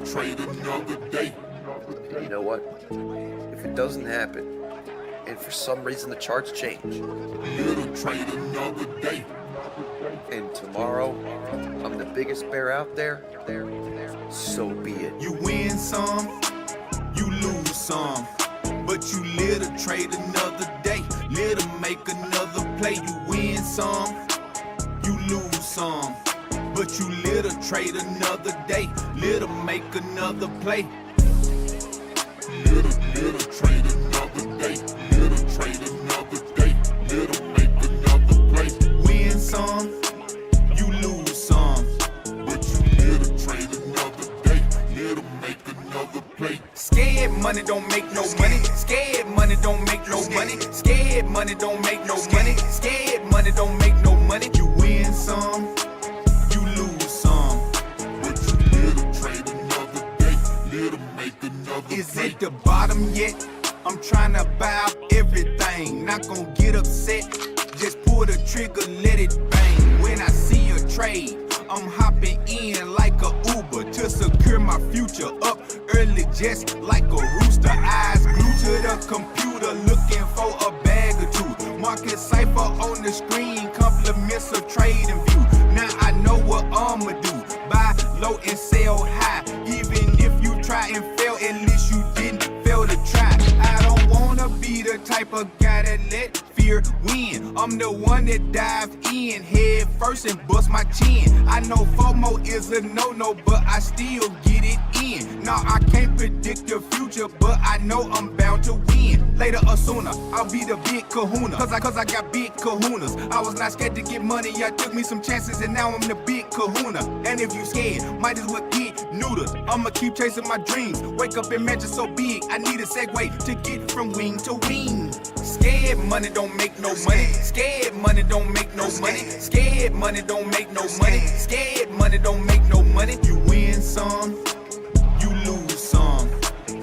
trade another day. And you know what? If it doesn't happen, and for some reason the charts change, Little trade another day. and tomorrow I'm the biggest bear out there, so be it. You win some, you lose some, but you live to trade another day. Live to make another play. You win some, you lose some, but you live to trade another day. Live to make another play. Live to trade another day. Live to trade another day. Live to make another play. Win some, you lose some, but you live to trade another day. Live to make another play. Scared money don't make no money. Scared money don't make no money. Scared money don't make no money. Scared money don't make no money. You win some, you lose some, but you live to trade another day. Live to make another play. Is it the bottom yet? I'm trying to buy up everything. Not gonna get upset. Just pull the trigger, let it bang. When I see a trade, I'm hopping in like a Uber to secure my future. Up early just like a rooster. Eyes glued to the computer looking for a bag or two. Market cipher on the screen, compliments of trading view. Now I know what I'ma do. Buy low and sell high. Even if you try and fail, at least you didn't fail to try. I don't wanna be the type of guy that let fear win. I'm the one that dive in head first and bust my chin. I know FOMO is a no-no, but I still get it in. Now I can't predict the future, but I know I'm bound to win. Later or sooner, I'll be the big kahuna. Cause I got big kahunas. I was not scared to get money, I took me some chances and now I'm the big kahuna. And if you scared, might as well get neutered. I'ma keep chasing my dreams. Wake up and mansion so big, I need a segue to get from wing to wing. Scared money don't make no money. Scared money don't make no money. Scared money don't make no money. Scared money don't make no money. You win some, you lose some,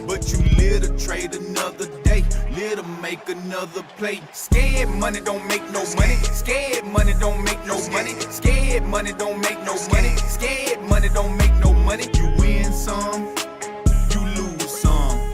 but you live to trade another day. Live to make another play. Scared money don't make no money. Scared money don't make no money. Scared money don't make no money. Scared money don't make no money. You win some, you lose some,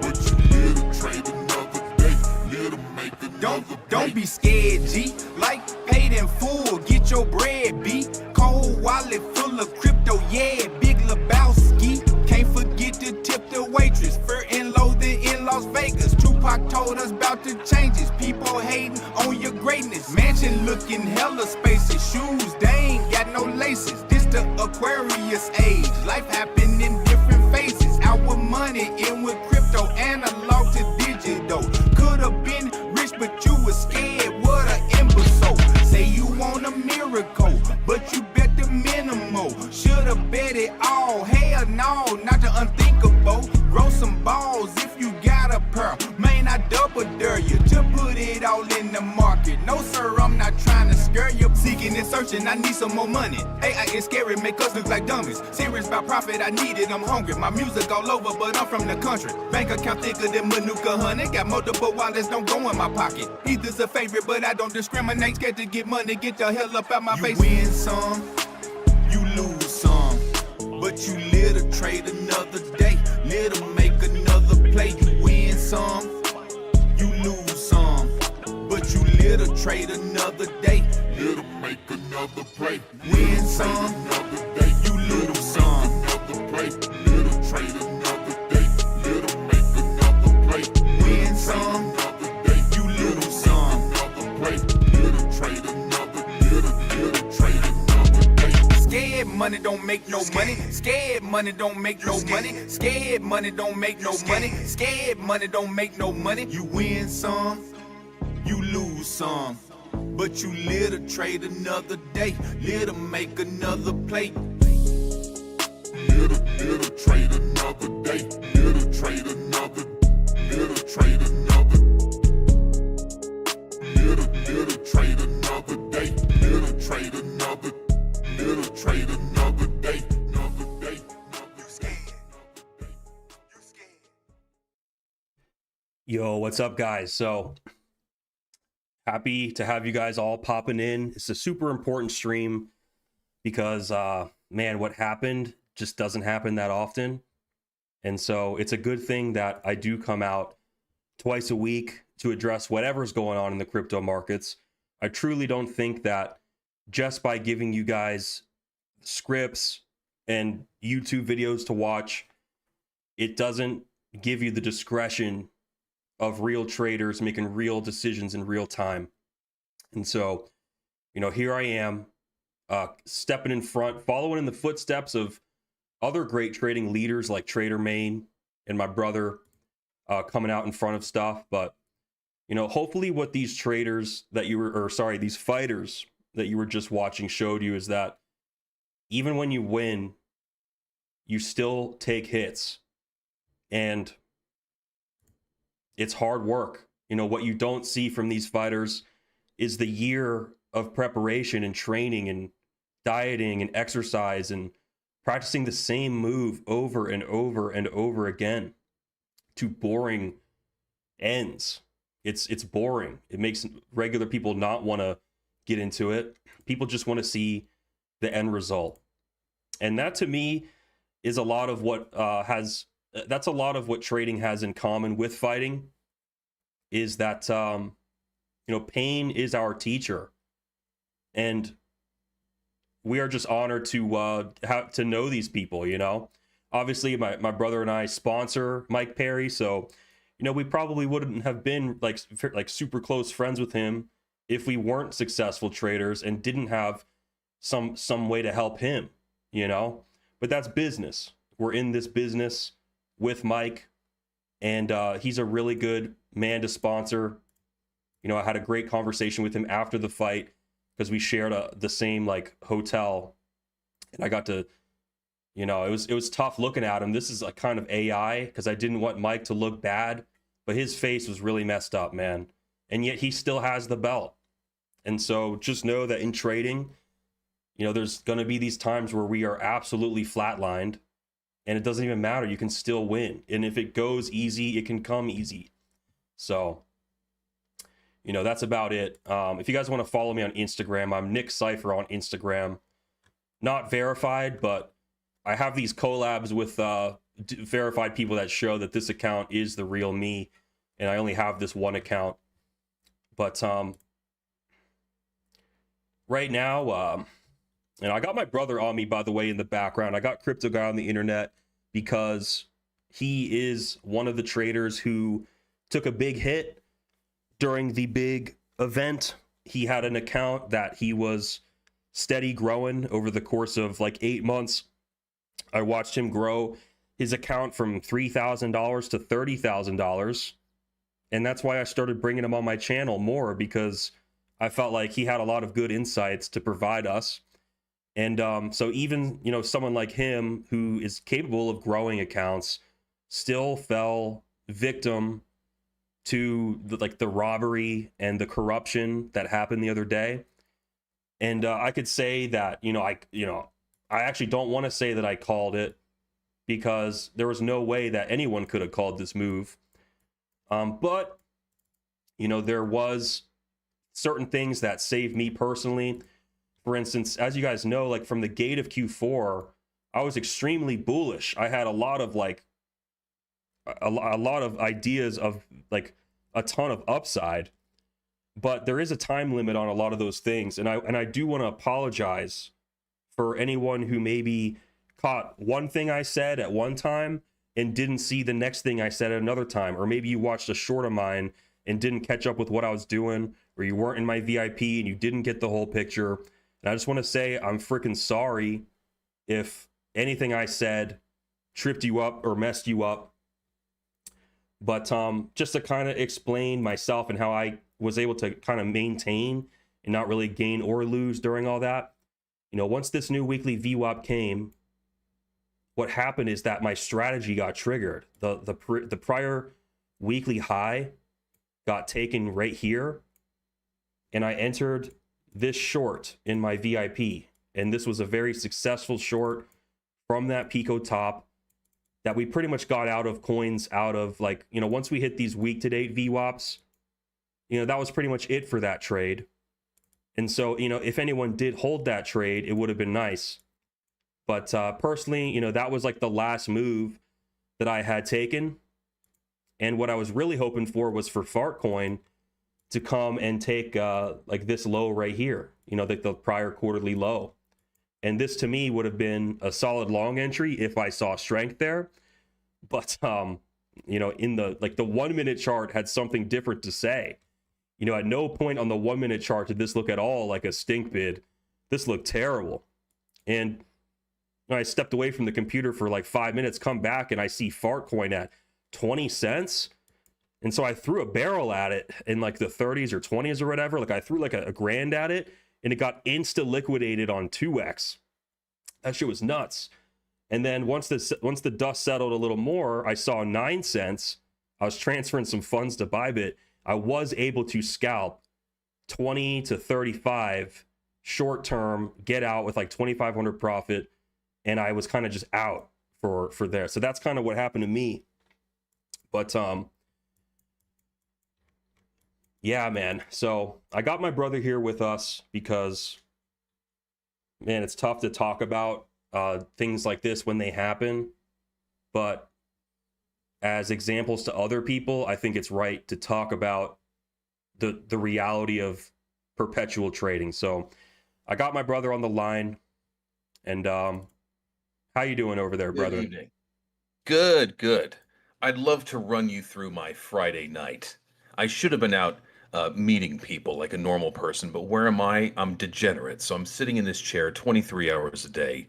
but you live to trade another day. Live to make another play. Don't be scared, G. Like paid in full, get your bread, B. Cold wallet full of crypto, yeah. Big Lebowski. Can't forget to tip the waitress. Fur and loathing in Las Vegas. Tupac told us about the changes. People hating on your greatness. Mansion looking hella spacious. Shoes, they ain't got no laces. This the Aquarius age. Life happen in different phases. Out with money, in with crypto. Analog to digital. Could've been rich, but you was scared. What a imbecile. Say you want a miracle, but you bet the minimal. Should've bet it all. Hell no, not the unthinkable. Grow some balls if you got a perp. Man, I double dare you to put it all in the market. No sir, I'm not trying to scare you. Seeking and searching, I need some more money. AI is scary, make us look like dummies. Serious about profit, I need it, I'm hungry. My music all over, but I'm from the country. Bank account thicker than Manuka honey. Got multiple wallets, don't go in my pocket. Either's a favorite, but I don't discriminate. Scared to get money, get the hell up out my face. You win some, you lose some, but you live to trade another day. Live to make another play. You win some, you lose some, but you live to trade another day. Live to make another play. Win some, you lose some, live to trade another day. Live to make another play. Win some, you lose some, live to trade another, live to trade another day. Scared money don't make no money. Scared money don't make no money. Scared money don't make no money. Scared money don't make no money. You win some, you lose some, but you live to trade another day. Live to make another play. Live to trade another day. Live to trade another. Live to trade another. Live to trade another day. Live to trade another. Live to trade another day. Another day. You scared. You scared. Yo, what's up, guys? So happy to have you guys all popping in. It's a super important stream because man, what happened just doesn't happen that often. And so it's a good thing that I do come out twice a week to address whatever's going on in the crypto markets. I truly don't think that just by giving you guys scripts and YouTube videos to watch, it doesn't give you the discretion of real traders making real decisions in real time. And so, here I am, stepping in front, following in the footsteps of other great trading leaders like Trader Main and my brother, coming out in front of stuff. But, hopefully what these traders that these fighters that you were just watching showed you is that even when you win, you still take hits. And it's hard work. What you don't see from these fighters is the year of preparation and training and dieting and exercise and practicing the same move over and over and over again to boring ends. It's boring. It makes regular people not want to get into it. People just want to see the end result. And that to me is a lot of what that's a lot of what trading has in common with fighting, is that pain is our teacher. And we are just honored to have to know these people. Obviously my brother and I sponsor Mike Perry, so we probably wouldn't have been like super close friends with him if we weren't successful traders and didn't have some way to help him. But that's business. We're in this business with Mike, and he's a really good man to sponsor. I had a great conversation with him after the fight because we shared the same hotel, and I got to, it was tough looking at him. This is a kind of AI because I didn't want Mike to look bad, but his face was really messed up, man. And yet he still has the belt. And so just know that in trading, there's going to be these times where we are absolutely flatlined, and it doesn't even matter. You can still win. And if it goes easy, it can come easy. So, that's about it. If you guys want to follow me on Instagram, I'm Nick Cypher on Instagram. Not verified, but I have these collabs with verified people that show that this account is the real me, and I only have this one account. But right now, and I got my brother on me, by the way, in the background. I got Crypto Guy on the internet because he is one of the traders who took a big hit during the big event. He had an account that he was steady growing over the course of 8 months. I watched him grow his account from $3,000 to $30,000. And that's why I started bringing him on my channel more, because I felt like he had a lot of good insights to provide us. And so even, someone like him who is capable of growing accounts still fell victim to the robbery and the corruption that happened the other day. And I could say that, I actually don't want to say that I called it, because there was no way that anyone could have called this move. But, there was certain things that saved me personally. For instance, as you guys know, from the gate of Q4, I was extremely bullish. I had a lot of a lot of ideas of a ton of upside, but there is a time limit on a lot of those things. And I do want to apologize for anyone who maybe caught one thing I said at one time and didn't see the next thing I said at another time. Or maybe you watched a short of mine and didn't catch up with what I was doing, or you weren't in my VIP and you didn't get the whole picture. And I just want to say I'm freaking sorry if anything I said tripped you up or messed you up. But just to kind of explain myself and how I was able to kind of maintain and not really gain or lose during all that. Once this new weekly VWAP came, what happened is that my strategy got triggered. The prior weekly high got taken right here, and I entered this short in my VIP, and this was a very successful short from that Pico top that we pretty much got out of coins out of once we hit these week to date VWAPs, that was pretty much it for that trade. And so, if anyone did hold that trade, it would have been nice. But personally, that was the last move that I had taken. And what I was really hoping for was for Fartcoin to come and take like this low right here, you know, the prior quarterly low. And this to me would have been a solid long entry if I saw strength there. But you know, in the 1 minute chart had something different to say. You know, at no point on the 1 minute chart did this look at all like a stink bid. This looked terrible. And I stepped away from the computer for like 5 minutes, come back, and I see Fartcoin at 20 cents. And so I threw a barrel at it in like the 30s or 20s or whatever. Like I threw like a grand at it, and it got insta liquidated on 2x. That shit was nuts. And then once the dust settled a little more, I saw 9 cents. I was transferring some funds to Bybit. I was able to scalp 20 to 35 short term, get out with like 2,500 profit, and I was kind of just out for there. So that's kind of what happened to me. But yeah, man. So I got my brother here with us because, man, it's tough to talk about things like this when they happen. But as examples to other people, I think it's right to talk about the reality of perpetual trading. So I got my brother on the line. And how you doing over there, brother? Good evening. Good. I'd love to run you through my Friday night. I should have been out meeting people like a normal person, but where am I? I'm degenerate. So I'm sitting in this chair 23 hours a day,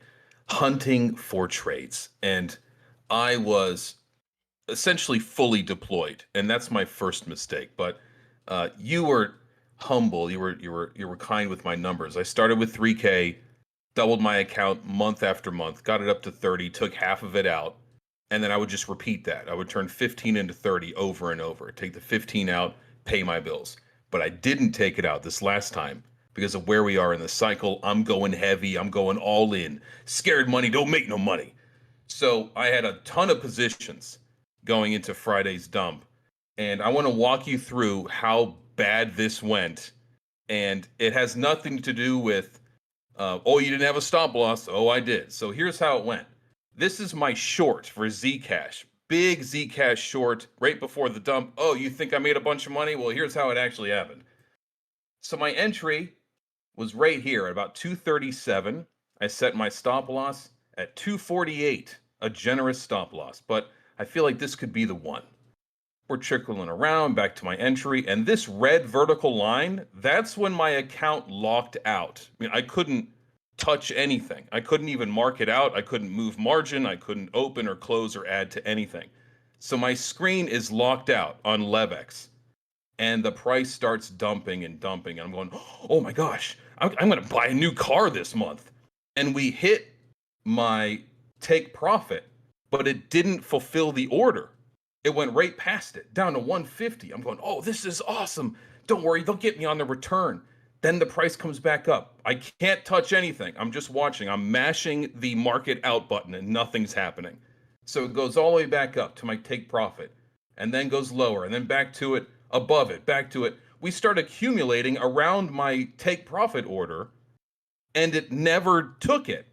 hunting for trades. And I was essentially fully deployed. And that's my first mistake. But you were humble. You were kind with my numbers. I started with 3K, doubled my account month after month, got it up to 30, took half of it out. And then I would just repeat that. I would turn 15 into 30 over and over. Take the 15 out, pay my bills. But I didn't take it out this last time because of where we are in the cycle. I'm going heavy. I'm going all in. Scared money don't make no money. So I had a ton of positions going into Friday's dump. And I want to walk you through how bad this went. And it has nothing to do with, oh, you didn't have a stop loss. Oh, I did. So here's how it went. This is my short for Zcash. Big Zcash short right before the dump. Oh, you think I made a bunch of money? Well, here's how it actually happened. So my entry was right here at about 237. I set my stop loss at 248, a generous stop loss. But I feel like this could be the one. We're trickling around back to my entry. And this red vertical line, that's when my account locked out. I mean, I couldn't touch anything. I couldn't even mark it out. I couldn't move margin. I couldn't open or close or add to anything. So my screen is locked out on Levex, and the price starts dumping and dumping. And I'm going, oh my gosh, I'm going to buy a new car this month. And we hit my take profit, but it didn't fulfill the order. It went right past it, down to 150. I'm going, oh, this is awesome. Don't worry, they'll get me on the return. Then the price comes back up. I can't touch anything. I'm just watching. I'm mashing the market out button and nothing's happening. So it goes all the way back up to my take profit and then goes lower and then back to it, above it, back to it. We start accumulating around my take profit order and it never took it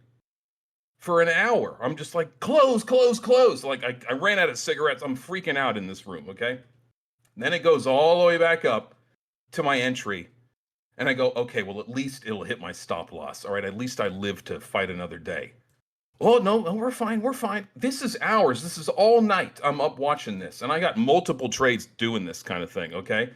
for an hour. I'm just like, close. Like I ran out of cigarettes. I'm freaking out in this room, okay? And then it goes all the way back up to my entry. And I go, okay, well, at least it'll hit my stop loss. All right, at least I live to fight another day. Oh, no, we're fine. This is hours. This is all night. I'm up watching this. And I got multiple trades doing this kind of thing, okay?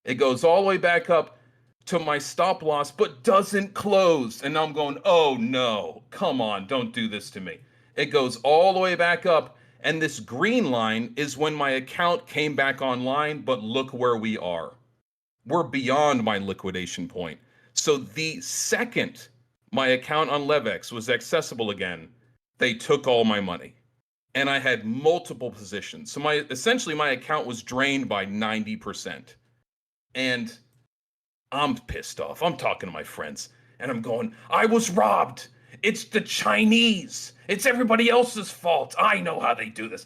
It goes all the way back up to my stop loss, but doesn't close. And now I'm going, oh, no, come on, don't do this to me. It goes all the way back up. And this green line is when my account came back online, but look where we are. We're beyond my liquidation point. So the second my account on Levex was accessible again, they took all my money. And I had multiple positions. So essentially my account was drained by 90%. And I'm pissed off. I'm talking to my friends and I'm going, I was robbed. It's the Chinese. It's everybody else's fault. I know how they do this.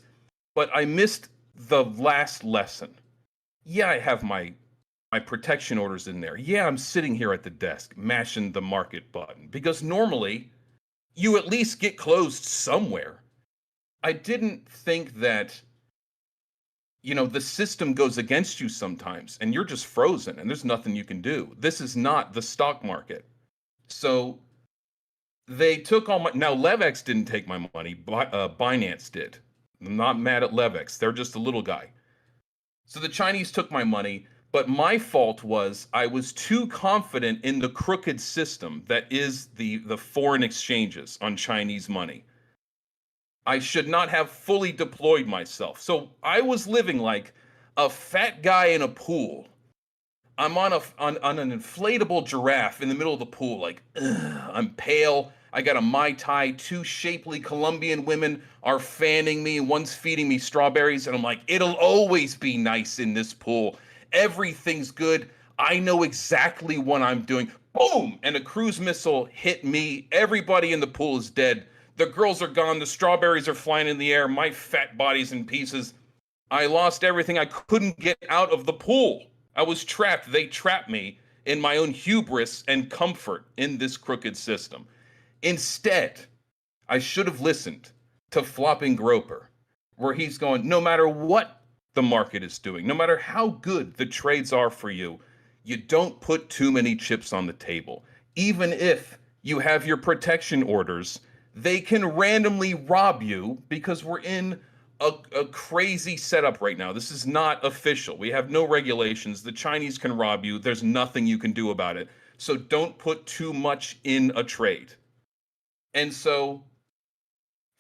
But I missed the last lesson. Yeah, I have my protection orders in there. Yeah, I'm sitting here at the desk mashing the market button because normally you at least get closed somewhere. I didn't think that, the system goes against you sometimes and you're just frozen and there's nothing you can do. This is not the stock market. So they took all my, now Levex didn't take my money, Binance did. I'm not mad at Levex. They're just a little guy. So the Chinese took my money, but my fault was I was too confident in the crooked system that is the foreign exchanges on Chinese money. I should not have fully deployed myself. So I was living like a fat guy in a pool. I'm on an inflatable giraffe in the middle of the pool. Like, ugh, I'm pale. I got a Mai Tai. Two shapely Colombian women are fanning me. One's feeding me strawberries. And I'm like, it'll always be nice in this pool. Everything's good. I know exactly what I'm doing. Boom! And a cruise missile hit me. Everybody in the pool is dead. The girls are gone. The strawberries are flying in the air. My fat body's in pieces. I lost everything. I couldn't get out of the pool. I was trapped. They trapped me in my own hubris and comfort in this crooked system. Instead, I should have listened to Flopping Groper, where he's going, no matter what the market is doing, no matter how good the trades are for you, you don't put too many chips on the table. Even if you have your protection orders, they can randomly rob you because we're in a crazy setup right now. This is not official. We have no regulations. The Chinese can rob you. There's nothing you can do about it. So don't put too much in a trade. And so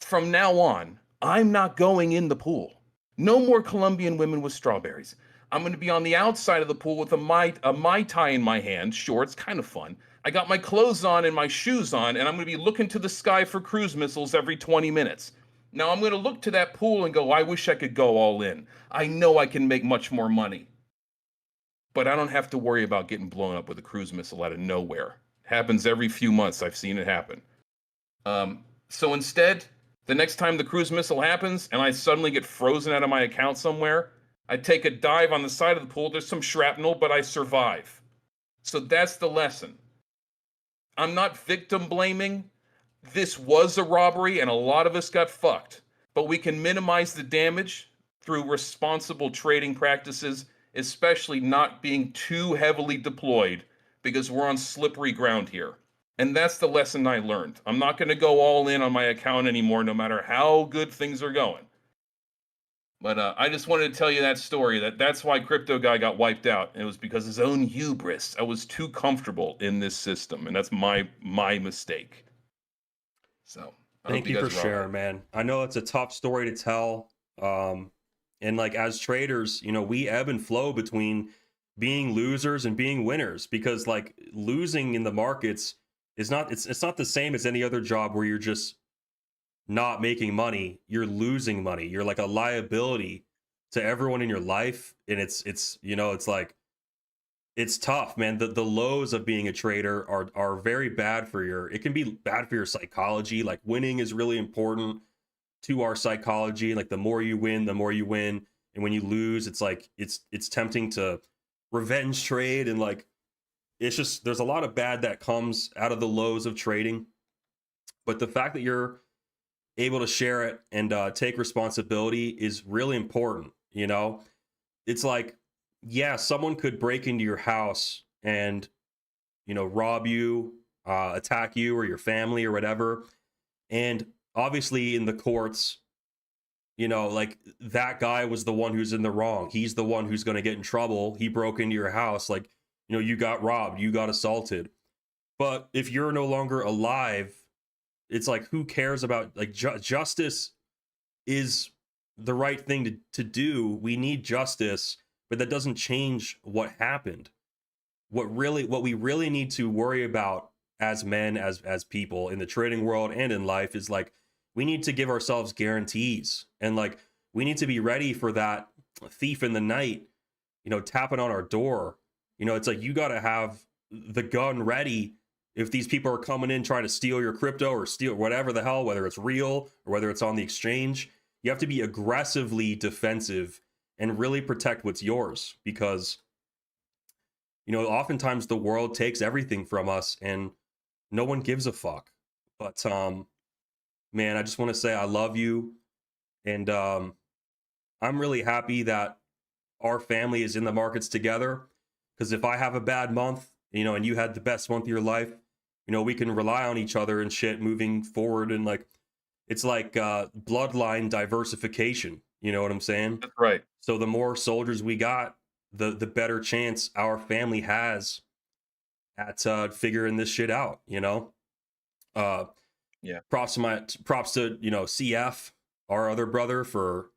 from now on, I'm not going in the pool. No more Colombian women with strawberries. I'm going to be on the outside of the pool with a Mai Tai in my hand. Sure, it's kind of fun. I got my clothes on and my shoes on, and I'm going to be looking to the sky for cruise missiles every 20 minutes. Now I'm going to look to that pool and go, I wish I could go all in. I know I can make much more money. But I don't have to worry about getting blown up with a cruise missile out of nowhere. Happens every few months. I've seen it happen. So instead, the next time the cruise missile happens and I suddenly get frozen out of my account somewhere, I take a dive on the side of the pool. There's some shrapnel, but I survive. So that's the lesson. I'm not victim blaming. This was a robbery and a lot of us got fucked. But we can minimize the damage through responsible trading practices, especially not being too heavily deployed because we're on slippery ground here. And that's the lesson I learned. I'm not going to go all in on my account anymore, no matter how good things are going. But I just wanted to tell you that story. That's why Crypto Guy got wiped out. And it was because his own hubris. I was too comfortable in this system, and that's my mistake. So thank you for sharing, man. I know it's a tough story to tell. And like as traders, we ebb and flow between being losers and being winners, because like losing in the markets is not it's not the same as any other job where you're just not making money. You're losing money. You're like a liability to everyone in your life, and it's like it's tough, man. The lows of being a trader are very bad for it can be bad for your psychology. Like winning is really important to our psychology. Like the more you win, and when you lose, it's like it's tempting to revenge trade, and like it's just there's a lot of bad that comes out of the lows of trading. But the fact that you're able to share it and take responsibility is really important. It's like, yeah, someone could break into your house and rob you, attack you or your family or whatever, and obviously in the courts, like that guy was the one who's in the wrong. He's the one who's going to get in trouble. He broke into your house. Like, you got robbed, you got assaulted. But if you're no longer alive, it's like, who cares about like justice is the right thing to do. We need justice, but that doesn't change what happened. What we really need to worry about as men, as people in the trading world and in life is like, we need to give ourselves guarantees, and like we need to be ready for that thief in the night, tapping on our door. It's like you got to have the gun ready if these people are coming in trying to steal your crypto or steal whatever the hell, whether it's real or whether it's on the exchange. You have to be aggressively defensive and really protect what's yours, because oftentimes the world takes everything from us and no one gives a fuck. But man, I just want to say I love you. And I'm really happy that our family is in the markets together, because if I have a bad month, and you had the best month of your life, we can rely on each other and shit moving forward. And like, it's like bloodline diversification. You know what I'm saying? That's right. So the more soldiers we got, the better chance our family has at figuring this shit out. Yeah. Props to CF, our other brother, for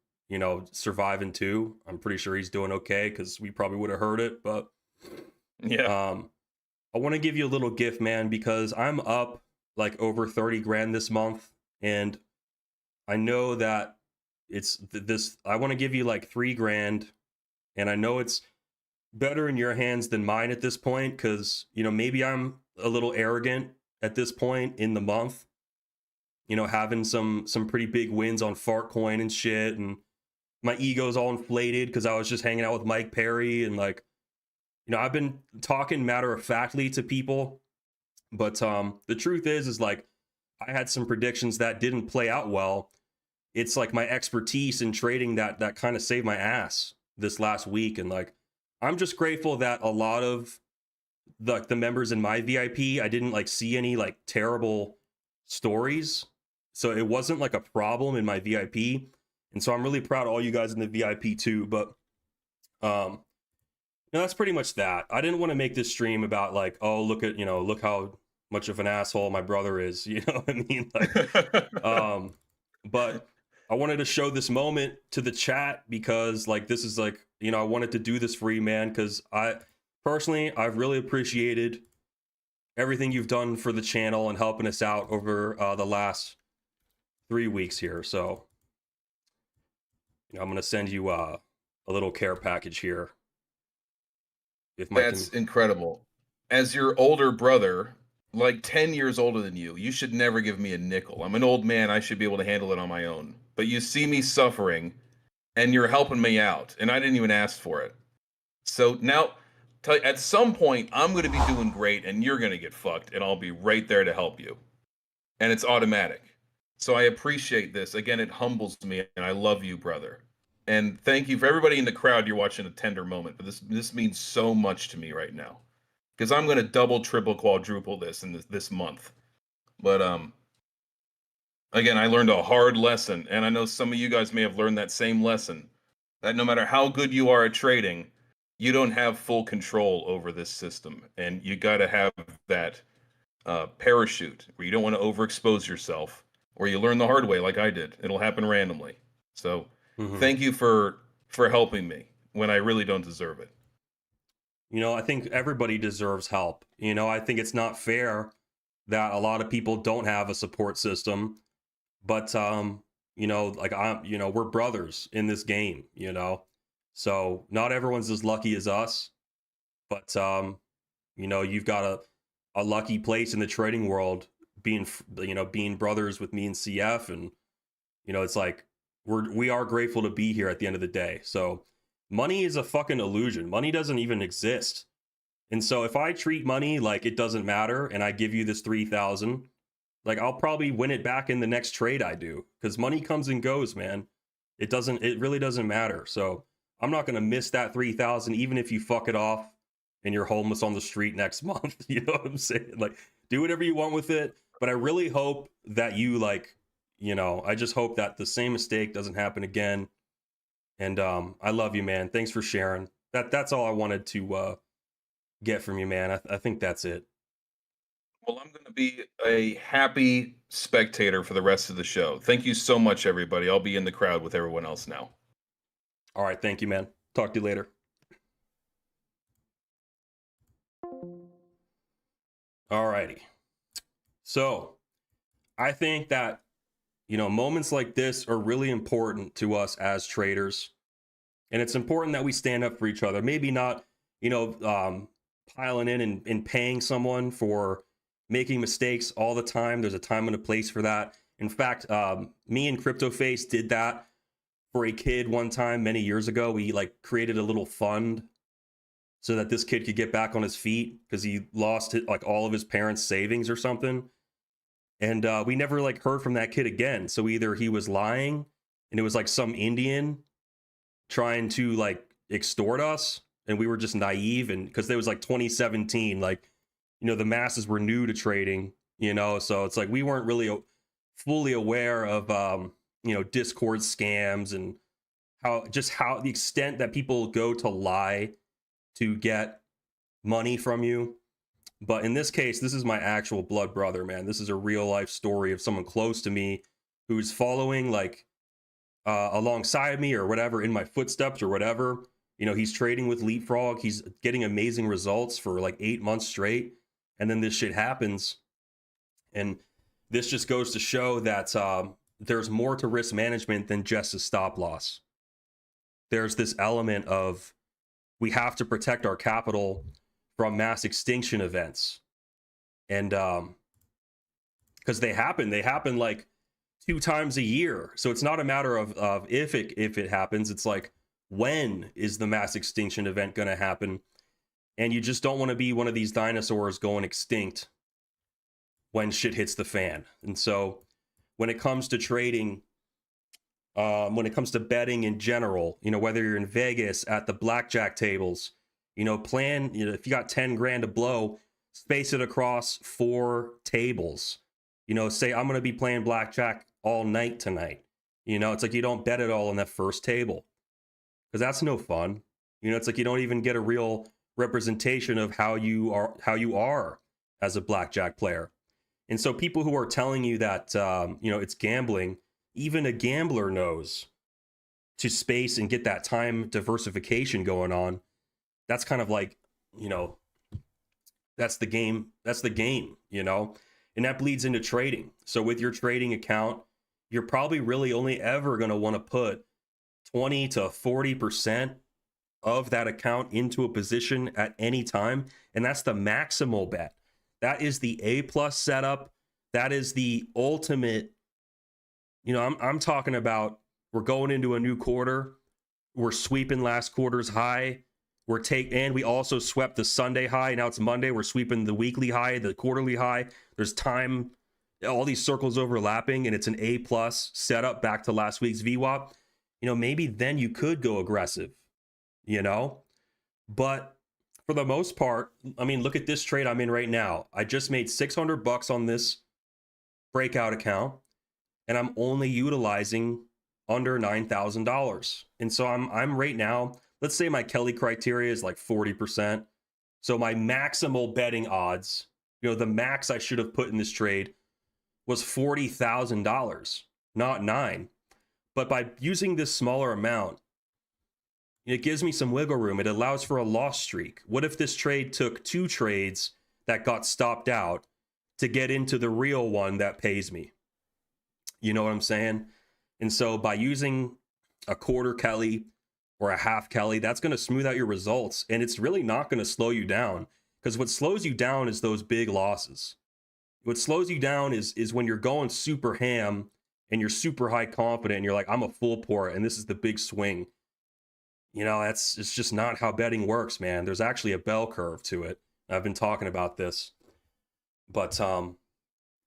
surviving too. I'm pretty sure he's doing okay, because we probably would have heard it. But Yeah. I want to give you a little gift, man, because I'm up like over 30 grand this month, and I know that it's this. I want to give you like 3 grand, and I know it's better in your hands than mine at this point, because maybe I'm a little arrogant at this point in the month, having some pretty big wins on Fartcoin and shit, and my ego's all inflated because I was just hanging out with Mike Perry, and like, I've been talking matter of factly to people, but the truth is like, I had some predictions that didn't play out well. It's like my expertise in trading that kind of saved my ass this last week. And like, I'm just grateful that a lot of the members in my VIP, I didn't like see any like terrible stories, so it wasn't like a problem in my VIP. And so I'm really proud of all you guys in the VIP too. But that's pretty much that. I didn't want to make this stream about like, oh, look how much of an asshole my brother is. You know what I mean? Like, but I wanted to show this moment to the chat, because like, this is like, I wanted to do this for you, man, because I've really appreciated everything you've done for the channel and helping us out over the last 3 weeks here. So I'm going to send you a little care package here. That's incredible. As your older brother, like 10 years older than you should never give me a nickel. I'm an old man. I should be able to handle it on my own. But you see me suffering, and you're helping me out, and I didn't even ask for it. So now, at some point, I'm going to be doing great, and you're going to get fucked, and I'll be right there to help you. And it's automatic. So I appreciate this. Again, it humbles me, and I love you, brother. And thank you for everybody in the crowd. You're watching a tender moment, but this means so much to me right now, because I'm going to double, triple, quadruple this in this month. But again, I learned a hard lesson, and I know some of you guys may have learned that same lesson, that no matter how good you are at trading, you don't have full control over this system, and you got to have that parachute where you don't want to overexpose yourself, or you learn the hard way like I did. It'll happen randomly. So thank you for helping me when I really don't deserve it. I think everybody deserves help. I think it's not fair that a lot of people don't have a support system, but like we're brothers in this game, so not everyone's as lucky as us, but you've got a lucky place in the trading world, being brothers with me and CF, and it's like we are grateful to be here at the end of the day. So money is a fucking illusion. Money doesn't even exist. And so if I treat money like it doesn't matter, and I give you this 3,000, like, I'll probably win it back in the next trade I do, because money comes and goes, man. It really doesn't matter. So I'm not going to miss that 3,000, even if you fuck it off and you're homeless on the street next month. You know what I'm saying? Like, do whatever you want with it. But I really hope that you I just hope that the same mistake doesn't happen again. And I love you, man. Thanks for sharing. That's all I wanted to get from you, man. I think that's it. Well, I'm going to be a happy spectator for the rest of the show. Thank you so much, everybody. I'll be in the crowd with everyone else now. All right. Thank you, man. Talk to you later. All righty. So I think that, moments like this are really important to us as traders. And it's important that we stand up for each other. Maybe not, piling in and paying someone for making mistakes all the time. There's a time and a place for that. In fact, me and CryptoFace did that for a kid one time many years ago. We created a little fund so that this kid could get back on his feet, because he lost all of his parents' savings or something. And we never heard from that kid again. So either he was lying and it was like some Indian trying to like extort us, and we were just naive, and because it was like 2017, like, you know, the masses were new to trading, you know, so it's like we weren't really fully aware of you know, Discord scams and how the extent that people go to lie to get money from you. But in this case, this is my actual blood brother, man. This is a real life story of someone close to me who's following like alongside me or whatever, in my footsteps or whatever. You know, he's trading with Leapfrog. He's getting amazing results for like 8 months straight. And then this shit happens. And this just goes to show that there's more to risk management than just a stop loss. There's this element of we have to protect our capital from mass extinction events. And because they happen like 2 times a year. So it's not a matter of if it happens. It's like, when is the mass extinction event going to happen? And you just don't want to be one of these dinosaurs going extinct when shit hits the fan. And so when it comes to trading, when it comes to betting in general, you know, whether you're in Vegas at the blackjack tables, you know, plan, you know, if you got 10 grand to blow, space it across 4 tables. You know, say I'm going to be playing blackjack all night tonight. You know, it's like you don't bet it all on that first table, because that's no fun. You know, it's like you don't even get a real representation of how you are as a blackjack player. And so people who are telling you that you know, it's gambling, even a gambler knows to space and get that time diversification going on. That's kind of like, you know, that's the game, you know, and that bleeds into trading. So with your trading account, you're probably really only ever going to want to put 20 to 40% of that account into a position at any time. And that's the maximal bet. That is the A+ setup. That is the ultimate, you know, I'm talking about, we're going into a new quarter. We're sweeping last quarter's high. And we also swept the Sunday high. Now it's Monday. We're sweeping the weekly high, the quarterly high. There's time, all these circles overlapping, and it's an A+ setup back to last week's VWAP. You know, maybe then you could go aggressive, you know, but for the most part, I mean, look at this trade I'm in right now. I just made $600 on this breakout account, and I'm only utilizing under $9,000. And so I'm right now, let's say my Kelly criteria is like 40%. So my maximal betting odds, you know, the max I should have put in this trade was $40,000, not 9. But by using this smaller amount, it gives me some wiggle room. It allows for a loss streak. What if this trade took 2 trades that got stopped out to get into the real one that pays me? You know what I'm saying? And so by using a quarter Kelly or a half Kelly, that's going to smooth out your results. And it's really not going to slow you down, because what slows you down is those big losses. What slows you down is when you're going super ham and you're super high confident and you're like, I'm a full port and this is the big swing. You know, it's just not how betting works, man. There's actually a bell curve to it. I've been talking about this. But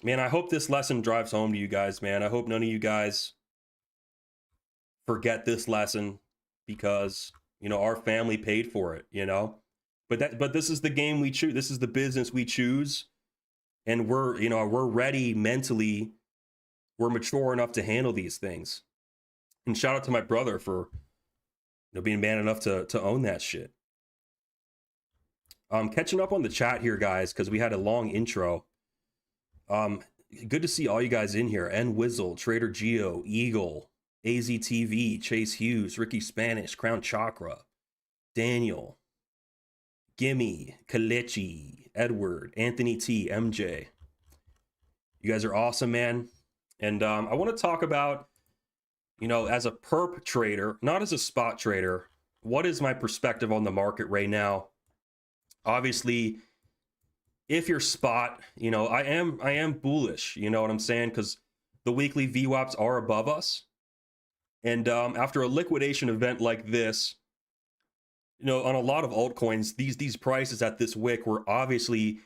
man, I hope this lesson drives home to you guys, man. I hope none of you guys forget this lesson, because, you know, our family paid for it, you know. But this is the game we choose. This is the business we choose. And we're ready mentally. We're mature enough to handle these things. And shout out to my brother for, you know, being man enough to own that shit. Catching up on the chat here, guys, because we had a long intro. Good to see all you guys in here. N Wizzle, Trader Geo, Eagle, AZTV, Chase Hughes, Ricky Spanish, Crown Chakra, Daniel, Gimme, Kalechi, Edward, Anthony T, MJ. You guys are awesome, man. And I want to talk about, you know, as a perp trader, not as a spot trader, what is my perspective on the market right now? Obviously, if you're spot, you know, I am bullish, you know what I'm saying? Because the weekly VWAPs are above us. And after a liquidation event like this, you know, on a lot of altcoins, these prices at this wick were obviously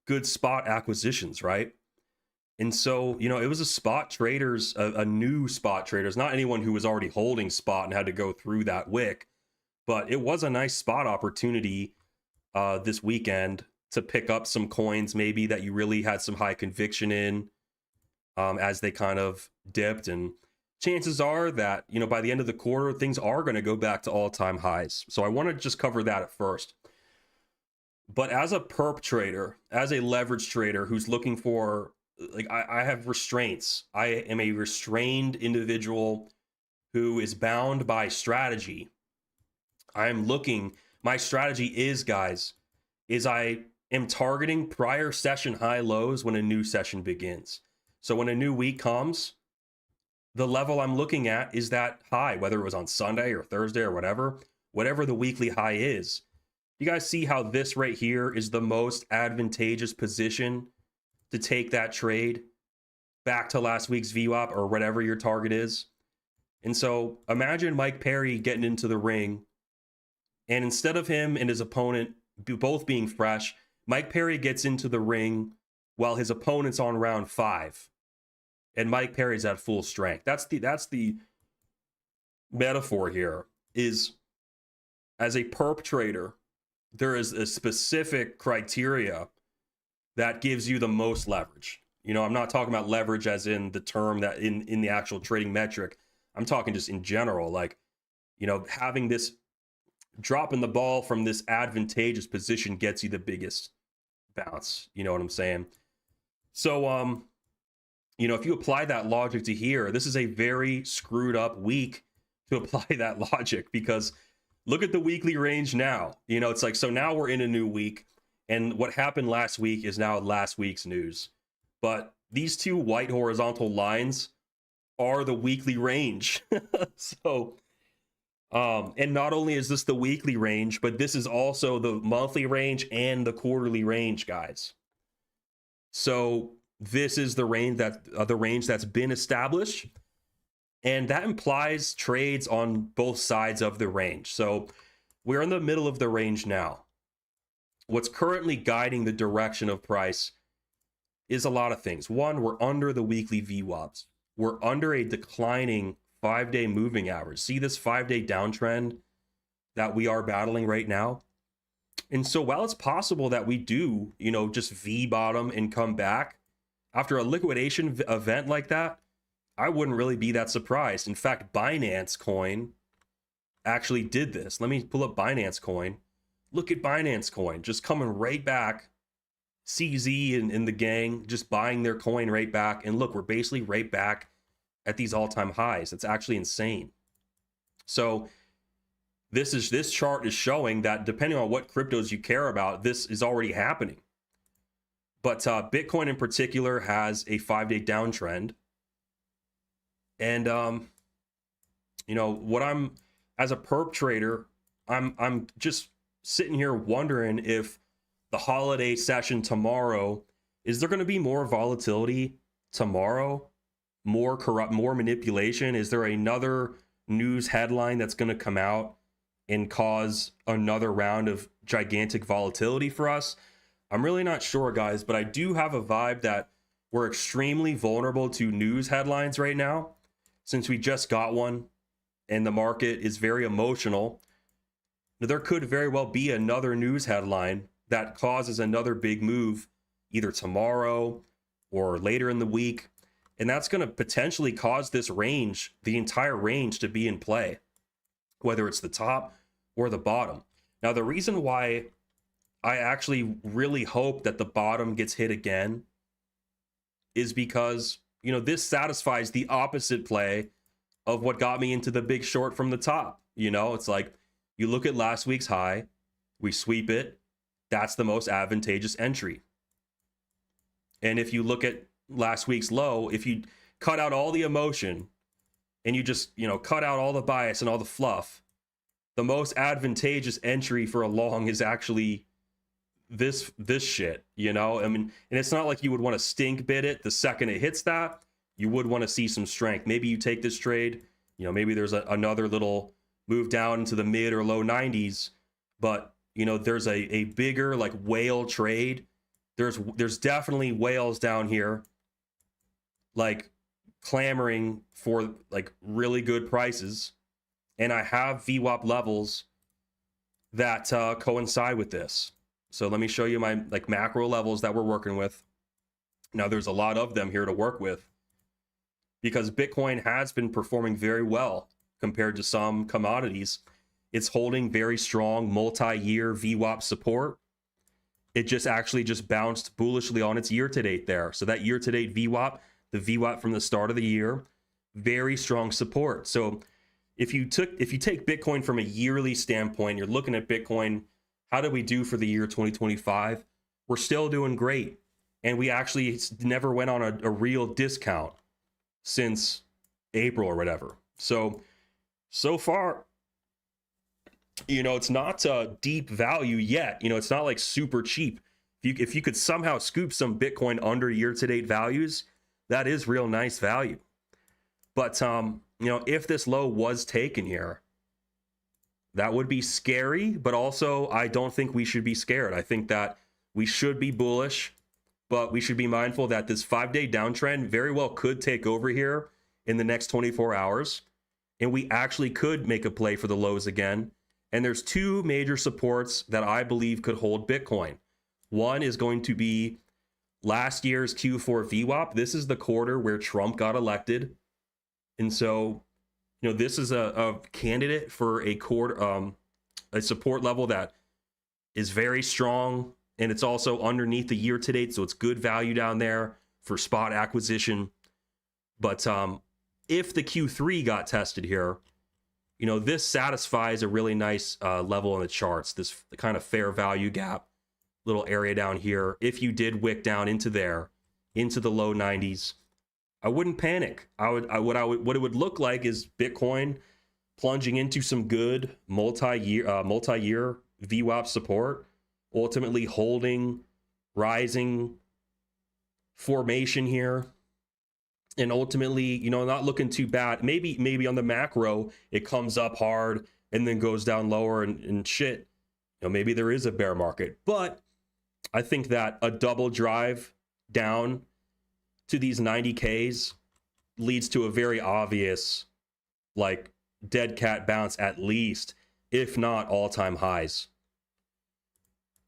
good spot acquisitions, right? And so, it was a spot traders, a new spot traders, not anyone who was already holding spot and had to go through that wick, but it was a nice spot opportunity this weekend to pick up some coins maybe that you really had some high conviction in as they kind of dipped. And chances are that, by the end of the quarter, things are going to go back to all-time highs. So I want to just cover that at first. But as a perp trader, as a leverage trader who's looking for, I have restraints. I am a restrained individual who is bound by strategy. My strategy is, guys, I am targeting prior session high lows when a new session begins. So when a new week comes, the level I'm looking at is that high, whether it was on Sunday or Thursday or whatever the weekly high is. You guys see how this right here is the most advantageous position to take that trade back to last week's VWAP or whatever your target is. And so imagine Mike Perry getting into the ring, and instead of him and his opponent both being fresh, Mike Perry gets into the ring while his opponent's on round 5. And Mike Perry's at full strength. That's the metaphor here, is as a perp trader, there is a specific criteria that gives you the most leverage. I'm not talking about leverage as in the term that in the actual trading metric. I'm talking just in general, having this dropping the ball from this advantageous position gets you the biggest bounce. You know what I'm saying? So, if you apply that logic to here, this is a very screwed up week to apply that logic, because look at the weekly range now. It's like, so now we're in a new week, and what happened last week is now last week's news. But these two white horizontal lines are the weekly range. So, and not only is this the weekly range, but this is also the monthly range and the quarterly range, guys. So this is the range that's been established, and that implies trades on both sides of the range. So we're in the middle of the range now. What's currently guiding the direction of price is a lot of things. One, we're under the weekly VWAPs. We're under a declining 5-day moving average. See this 5-day downtrend that we are battling right now? And so while it's possible that we do, just V bottom and come back after a liquidation event like that, I wouldn't really be that surprised. In fact, Binance Coin actually did this. Let me pull up Binance Coin. Look at Binance Coin, just coming right back. CZ and the gang just buying their coin right back. And look, we're basically right back at these all-time highs. It's actually insane. So this chart is showing that depending on what cryptos you care about, this is already happening. But Bitcoin in particular has a 5-day downtrend. And what I'm, as a perp trader, I'm just sitting here wondering if the holiday session tomorrow, is there going to be more volatility tomorrow? More manipulation? Is there another news headline that's going to come out and cause another round of gigantic volatility for us? I'm really not sure, guys, but I do have a vibe that we're extremely vulnerable to news headlines right now, since we just got one and the market is very emotional. There could very well be another news headline that causes another big move either tomorrow or later in the week. And that's going to potentially cause this range, the entire range, to be in play, whether it's the top or the bottom. Now, the reason why I actually really hope that the bottom gets hit again is because, this satisfies the opposite play of what got me into the big short from the top. It's like, you look at last week's high, we sweep it. That's the most advantageous entry. And if you look at last week's low, if you cut out all the emotion and you just, cut out all the bias and all the fluff, the most advantageous entry for a long is actually this shit, and it's not like you would want to stink bid it the second it hits that. You would want to see some strength. Maybe you take this trade, maybe there's another little move down into the mid or low 90s, but there's a bigger like whale trade. There's definitely whales down here like clamoring for like really good prices, and I have VWAP levels that coincide with this. So let me show you my like macro levels that we're working with. Now there's a lot of them here to work with because Bitcoin has been performing very well compared to some commodities. It's holding very strong multi-year VWAP support. It just actually just bounced bullishly on its year-to-date there. So that year-to-date VWAP, the VWAP from the start of the year, very strong support. So if you take Bitcoin from a yearly standpoint, you're looking at Bitcoin, how did we do for the year 2025? We're still doing great. And we actually never went on a real discount since April or whatever. So far, you know, it's not deep value yet. You know, it's not like super cheap. If you could somehow scoop some Bitcoin under year-to-date values, that is real nice value. But, you know, if this low was taken here, that would be scary. But also, I don't think we should be scared. I think that we should be bullish, but we should be mindful that this 5-day downtrend very well could take over here in the next 24 hours. And we actually could make a play for the lows again. And there's two major supports that I believe could hold Bitcoin. One is going to be last year's Q4 VWAP. This is the quarter where Trump got elected. And so, you know, this is a candidate for a support level that is very strong. And it's also underneath the year to date. So it's good value down there for spot acquisition. But if the Q3 got tested here, you know, this satisfies a really nice level on the charts, this kind of fair value gap, little area down here. If you did wick down into there, into the low 90s, I wouldn't panic. What it would look like is Bitcoin plunging into some good multi-year VWAP support, ultimately holding rising formation here. And ultimately, you know, not looking too bad. Maybe on the macro, it comes up hard and then goes down lower and shit. You know, maybe there is a bear market. But I think that a double drive down to these 90Ks leads to a very obvious, like, dead cat bounce at least, if not all-time highs.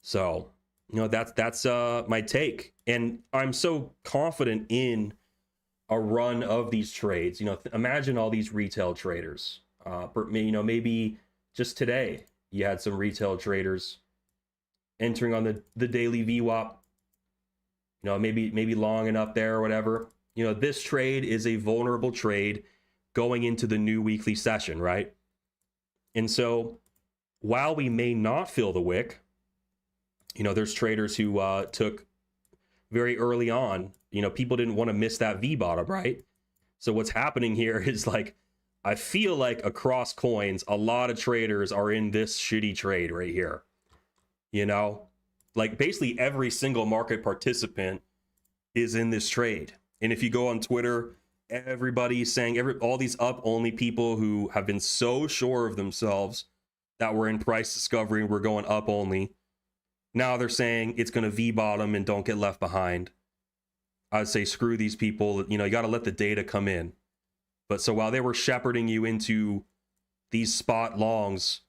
So, you know, that's my take. And I'm so confident in a run of these trades. You know, imagine all these retail traders. You know, maybe just today you had some retail traders entering on the daily VWAP. You know, maybe long and up there or whatever. You know, this trade is a vulnerable trade going into the new weekly session, right? And so while we may not fill the wick, you know, there's traders who took very early on. You know, people didn't want to miss that V bottom, right? So what's happening here is, like, I feel like across coins, a lot of traders are in this shitty trade right here. You know, like basically every single market participant is in this trade. And if you go on Twitter, everybody's saying, all these up only people who have been so sure of themselves that we're in price discovery and we're going up only, now they're saying it's going to V bottom and don't get left behind. I'd say screw these people. You know, you got to let the data come in. But so while they were shepherding you into these spot longs,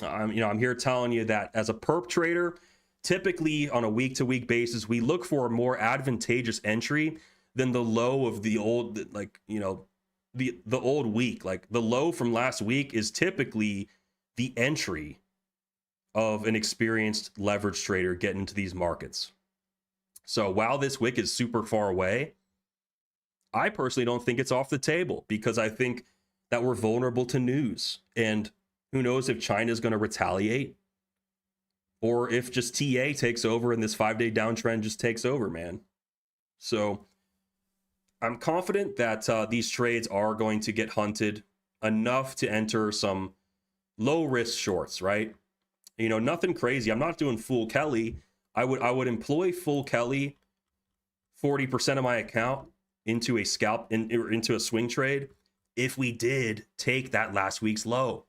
I'm here telling you that as a perp trader, typically on a week-to-week basis, we look for a more advantageous entry than the low of the old, like, you know, the old week. Like the low from last week is typically the entry of an experienced leverage trader getting into these markets. So while this wick is super far away, I personally don't think it's off the table because I think that we're vulnerable to news. And who knows if China's going to retaliate or if just TA takes over and this 5-day downtrend just takes over, man. So I'm confident that these trades are going to get hunted enough to enter some low risk shorts, right? You know, nothing crazy. I'm not doing full Kelly. I would employ full Kelly 40% of my account into a scalp into a swing trade if we did take that last week's low.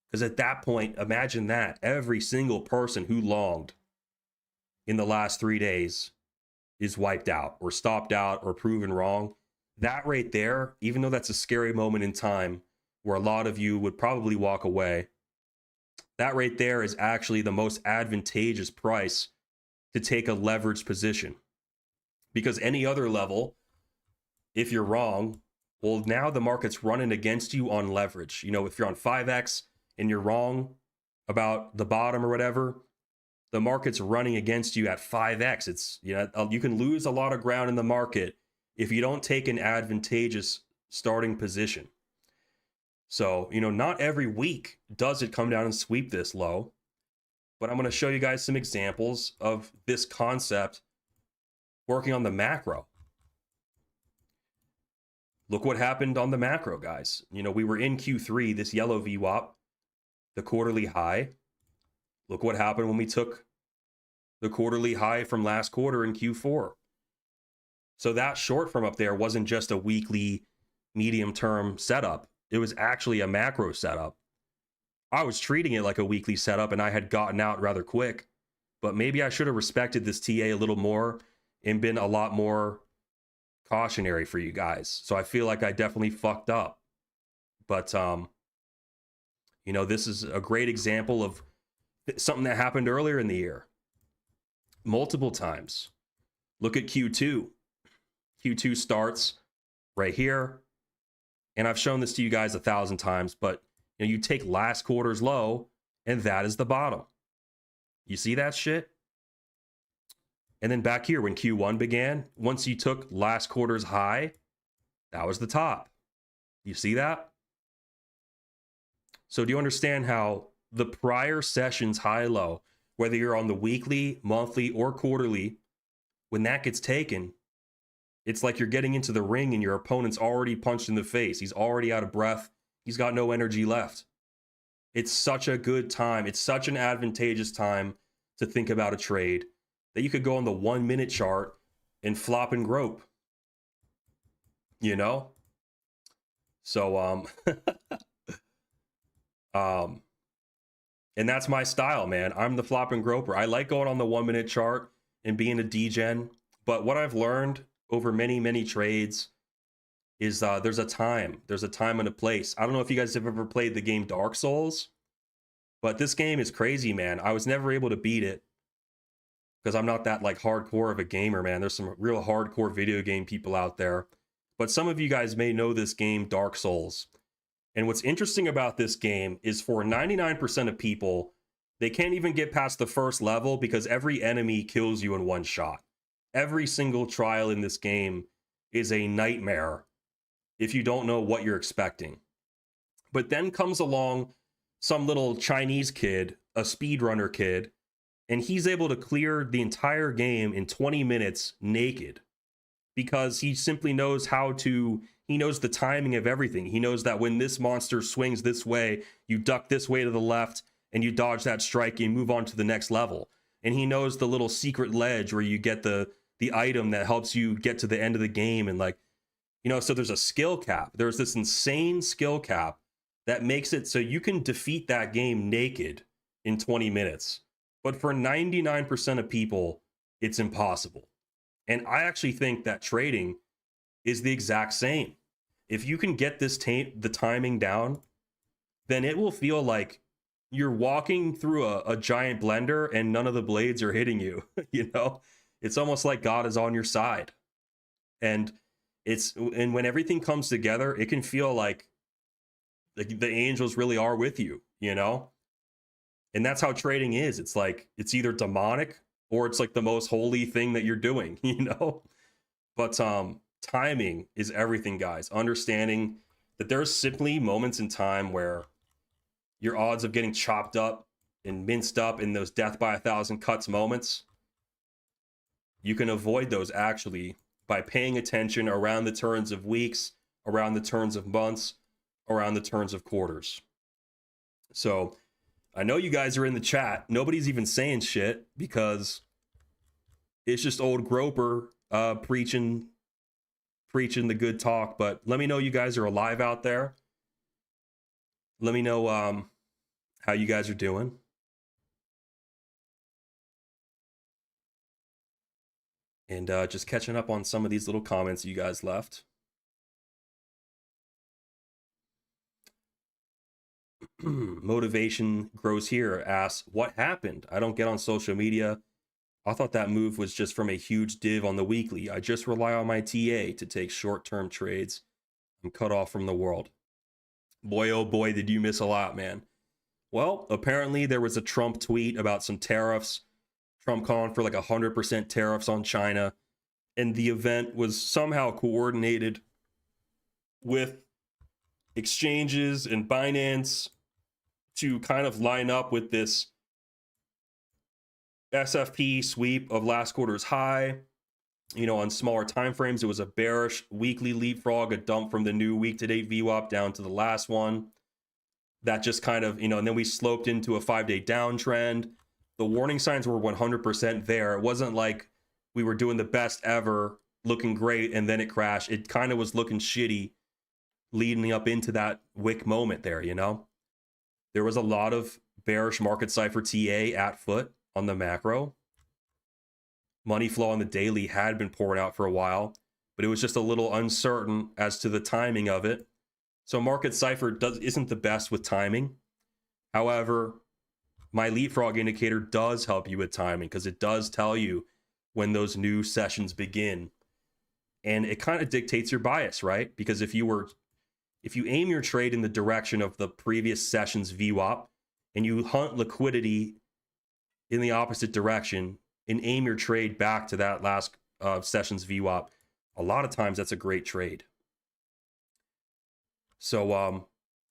Because at that point, imagine that every single person who longed in the last 3 days is wiped out or stopped out or proven wrong. That right there, even though that's a scary moment in time where a lot of you would probably walk away, that right there is actually the most advantageous price to take a leveraged position. Because any other level, if you're wrong, well, now the market's running against you on leverage. You know, if you're on 5x and you're wrong about the bottom or whatever, the market's running against you at 5x. It's, you know, you can lose a lot of ground in the market if you don't take an advantageous starting position. So, you know, not every week does it come down and sweep this low, but I'm going to show you guys some examples of this concept working on the macro. Look what happened on the macro, guys. You know, we were in Q3, this yellow VWAP, the quarterly high. Look what happened when we took the quarterly high from last quarter in Q4. So that short from up there wasn't just a weekly medium-term setup. It was actually a macro setup. I was treating it like a weekly setup and I had gotten out rather quick, but maybe I should have respected this TA a little more and been a lot more cautionary for you guys. So I feel like I definitely fucked up. But, you know, this is a great example of something that happened earlier in the year. Multiple times. Look at Q2. Q2 starts right here. And I've shown this to you guys 1,000 times, but you know, you take last quarter's low and that is the bottom. You see that shit? And then back here when Q1 began, once you took last quarter's high, that was the top. You see that? So do you understand how the prior session's high-low, whether you're on the weekly, monthly, or quarterly, when that gets taken, it's like you're getting into the ring and your opponent's already punched in the face. He's already out of breath. He's got no energy left. It's such a good time. It's such an advantageous time to think about a trade that you could go on the 1 minute chart and flop and grope. You know? So, and that's my style, man. I'm the flop and groper. I like going on the 1 minute chart and being a degen. But what I've learned over many, many trades is there's a time and a place. I don't know if you guys have ever played the game Dark Souls, but this game is crazy, man. I was never able to beat it because I'm not that like hardcore of a gamer, man. There's some real hardcore video game people out there, but some of you guys may know this game Dark Souls. And what's interesting about this game is for 99% of people, they can't even get past the first level because every enemy kills you in one shot. Every single trial in this game is a nightmare if you don't know what you're expecting. But then comes along some little Chinese kid, a speedrunner kid, and he's able to clear the entire game in 20 minutes naked because he simply knows he knows the timing of everything. He knows that when this monster swings this way, you duck this way to the left and you dodge that strike and move on to the next level. And he knows the little secret ledge where you get the item that helps you get to the end of the game. And like, you know, so there's a skill cap. There's this insane skill cap that makes it so you can defeat that game naked in 20 minutes. But for 99% of people, it's impossible. And I actually think that trading is the exact same. If you can get the timing down, then it will feel like you're walking through a giant blender and none of the blades are hitting you. You know, it's almost like God is on your side. And when everything comes together, it can feel like the angels really are with you, you know? And that's how trading is. It's like, it's either demonic or it's like the most holy thing that you're doing, you know? But timing is everything, guys. Understanding that there's simply moments in time where your odds of getting chopped up and minced up in those death by 1,000 cuts moments, you can avoid those actually by paying attention around the turns of weeks, around the turns of months, around the turns of quarters. So I know you guys are in the chat. Nobody's even saying shit because it's just old Groper preaching the good talk. But let me know you guys are alive out there. Let me know how you guys are doing. And just catching up on some of these little comments you guys left. Motivation Grows Here asks, what happened? I don't get on social media. I thought that move was just from a huge div on the weekly. I just rely on my TA to take short-term trades. I'm cut off from the world. Boy, oh boy, did you miss a lot, man. Well, apparently there was a Trump tweet about some tariffs. Trump calling for like 100% tariffs on China. And the event was somehow coordinated with exchanges and Binance to kind of line up with this SFP sweep of last quarter's high. You know, on smaller time frames, it was a bearish weekly leapfrog, a dump from the new week-to-date VWAP down to the last one. That just kind of, you know, and then we sloped into a 5-day downtrend. The warning signs were 100% there. It wasn't like we were doing the best ever, looking great, and then it crashed. It kind of was looking shitty leading up into that wick moment there, you know? There was a lot of bearish market cipher TA at foot on the macro. Money flow on the daily had been pouring out for a while, but it was just a little uncertain as to the timing of it. So market cipher isn't the best with timing. However, my leapfrog indicator does help you with timing because it does tell you when those new sessions begin. And it kind of dictates your bias, right? Because if you aim your trade in the direction of the previous session's VWAP and you hunt liquidity in the opposite direction and aim your trade back to that last session's VWAP, a lot of times that's a great trade. So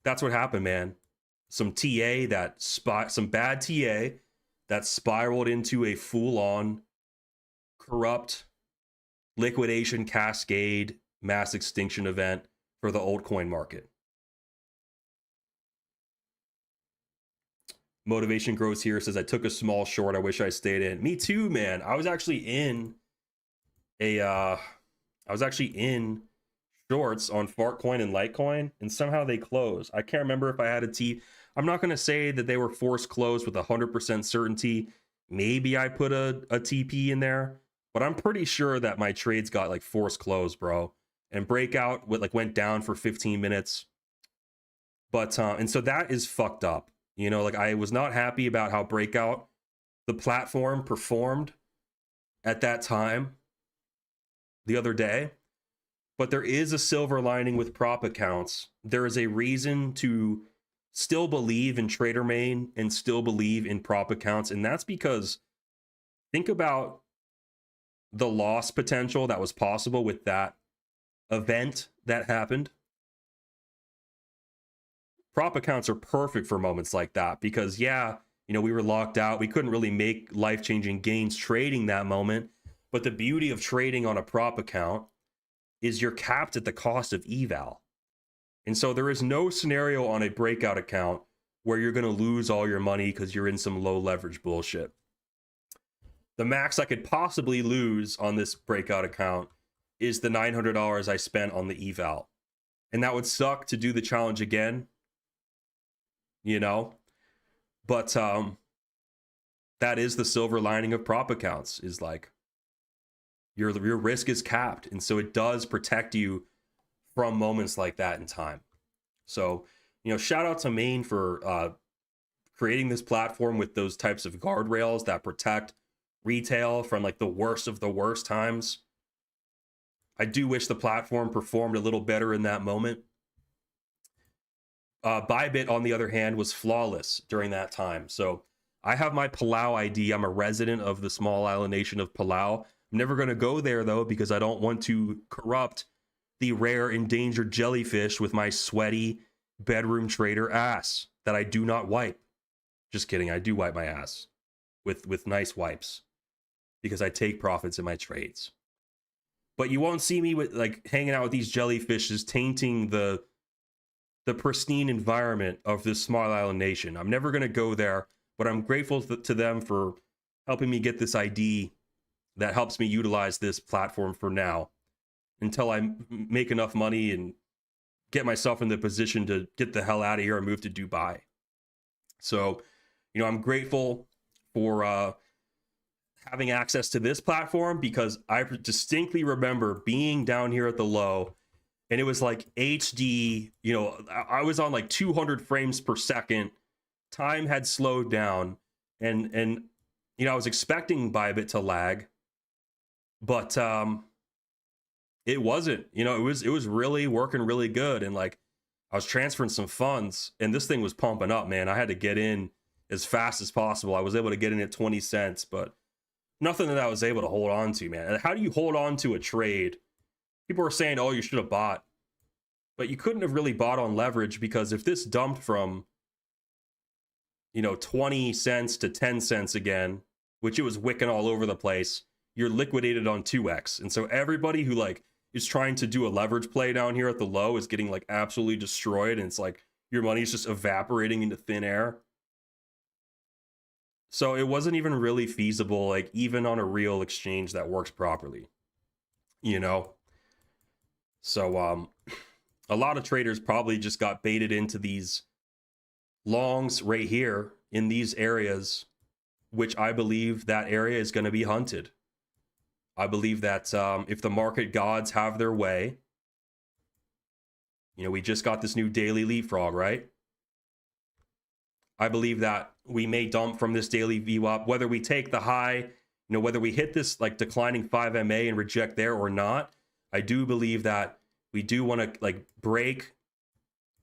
that's what happened, man. Some bad TA that spiraled into a full-on corrupt liquidation cascade mass extinction event for the altcoin market. Motivation Grows Here says, I took a small short. I wish I stayed in. Me too, man. I was actually in shorts on Fartcoin and Litecoin, and somehow they closed. I can't remember if I had a T. I'm not going to say that they were forced closed with 100% certainty. Maybe I put a TP in there, but I'm pretty sure that my trades got like forced closed, bro. And Breakout went down for 15 minutes. But and so that is fucked up. You know, like I was not happy about how Breakout, the platform, performed at that time the other day. But there is a silver lining with prop accounts. There is a reason to still believe in TraderMain and still believe in prop accounts. And that's because think about the loss potential that was possible with that event that happened. Prop accounts are perfect for moments like that because, yeah, you know, we were locked out. We couldn't really make life-changing gains trading that moment. But the beauty of trading on a prop account is you're capped at the cost of eval. And so there is no scenario on a breakout account where you're going to lose all your money because you're in some low leverage bullshit. The max I could possibly lose on this breakout account is the $900 I spent on the eval. And that would suck to do the challenge again, you know? But that is the silver lining of prop accounts, is like your risk is capped. And so it does protect you from moments like that in time. So, you know, shout out to Maine for creating this platform with those types of guardrails that protect retail from like the worst of the worst times. I do wish the platform performed a little better in that moment. Bybit, on the other hand, was flawless during that time. So I have my Palau ID. I'm a resident of the small island nation of Palau. I'm never going to go there, though, because I don't want to corrupt the rare endangered jellyfish with my sweaty bedroom trader ass that I do not wipe. Just kidding. I do wipe my ass with nice wipes because I take profits in my trades. But you won't see me with like hanging out with these jellyfishes, tainting the pristine environment of this small island nation. I'm never going to go there, but I'm grateful to them for helping me get this ID that helps me utilize this platform for now until I make enough money and get myself in the position to get the hell out of here and move to Dubai. So, you know, I'm grateful for having access to this platform because I distinctly remember being down here at the low and it was like HD, you know, I was on like 200 frames per second. Time had slowed down, and you know, I was expecting Bybit to lag, but it wasn't. You know, it was really working really good, and like I was transferring some funds, and this thing was pumping up, man. I had to get in as fast as possible. I was able to get in at 20 cents, but nothing that I was able to hold on to, man. How do you hold on to a trade? People are saying, oh, you should have bought, but you couldn't have really bought on leverage, because if this dumped from, you know, 20 cents to 10 cents again, which it was wicking all over the place, you're liquidated on 2x. And so everybody who like is trying to do a leverage play down here at the low is getting like absolutely destroyed, and it's like your money is just evaporating into thin air. So it wasn't even really feasible, like even on a real exchange that works properly, you know? So a lot of traders probably just got baited into these longs right here in these areas, which I believe that area is going to be hunted. I believe that if the market gods have their way, you know, we just got this new daily leapfrog, right? I believe that we may dump from this daily VWAP, whether we take the high, you know, whether we hit this like declining 5 MA and reject there or not. I do believe that we do want to like break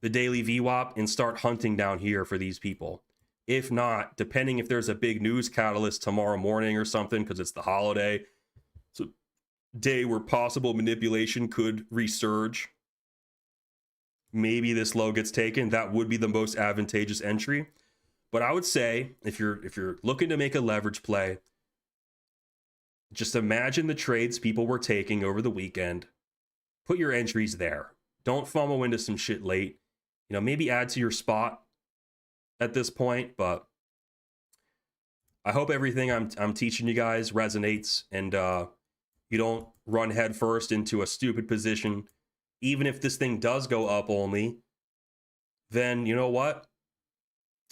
the daily VWAP and start hunting down here for these people. If not, depending if there's a big news catalyst tomorrow morning or something, because it's the holiday, it's a day where possible manipulation could resurge. Maybe this low gets taken. That would be the most advantageous entry. But I would say if you're looking to make a leverage play, just imagine the trades people were taking over the weekend. Put your entries there. Don't FOMO into some shit late. You know, maybe add to your spot at this point, but I hope everything I'm teaching you guys resonates, and you don't run headfirst into a stupid position. Even if this thing does go up only, then you know what?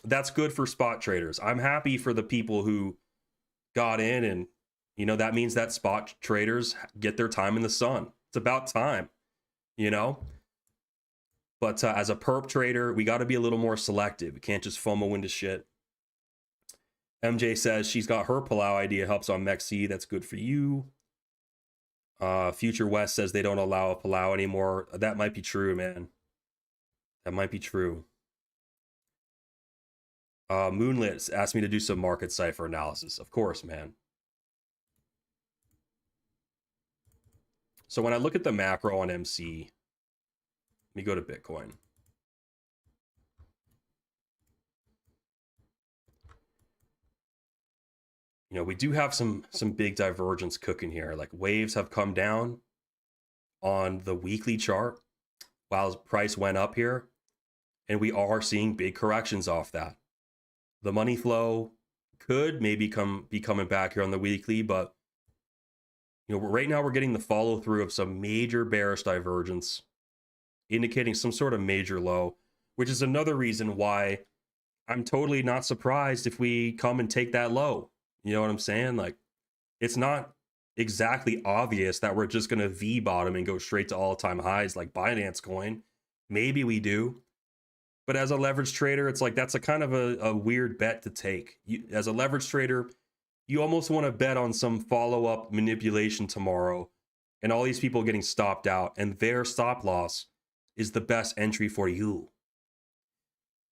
That's good for spot traders. I'm happy for the people who got in, and you know, that means that spot traders get their time in the sun. It's about time, you know? But as a perp trader, we got to be a little more selective. We can't just FOMO into shit. MJ says she's got her Palau idea, helps on MEXC. That's good for you. Future West says they don't allow a Palau anymore. That might be true, man. That might be true. Moonlit asked me to do some market cipher analysis. Of course, man. So when I look at the macro on MC, let me go to Bitcoin. You know, we do have some big divergence cooking here. Like waves have come down on the weekly chart while price went up here, and we are seeing big corrections off that. The money flow could maybe be coming back here on the weekly, but you know, right now we're getting the follow through of some major bearish divergence, indicating some sort of major low, which is another reason why I'm totally not surprised if we come and take that low. You know what I'm saying? Like, it's not exactly obvious that we're just going to V bottom and go straight to all-time highs like Binance Coin. Maybe we do. But as a leverage trader, it's like that's a kind of a weird bet to take. As a leverage trader, you almost want to bet on some follow-up manipulation tomorrow and all these people getting stopped out, and their stop loss is the best entry for you.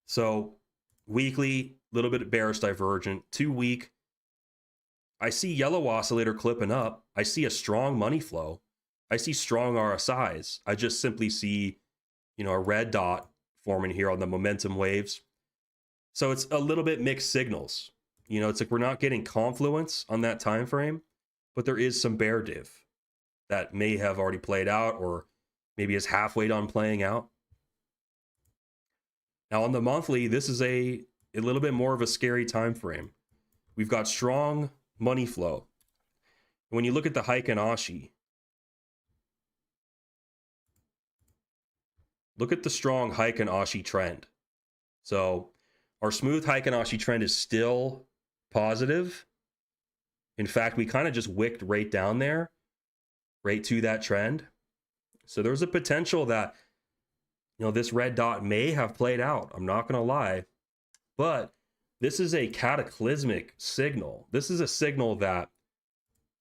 So weekly, little bit bearish divergent. 2 week, I see yellow oscillator clipping up. I see a strong money flow. I see strong RSIs. I just simply see, you know, a red dot forming here on the momentum waves. So it's a little bit mixed signals. You know, it's like we're not getting confluence on that time frame, but there is some bear div that may have already played out or maybe is halfway done playing out. Now on the monthly, this is a little bit more of a scary time frame. We've got strong money flow. When you look at the Heiken Ashi, look at the strong Heiken Ashi trend. So our smooth Heiken Ashi trend is still positive. In fact, we kind of just wicked right down there, right to that trend. So there's a potential that, this red dot may have played out. I'm not going to lie. But this is a cataclysmic signal. This is a signal that,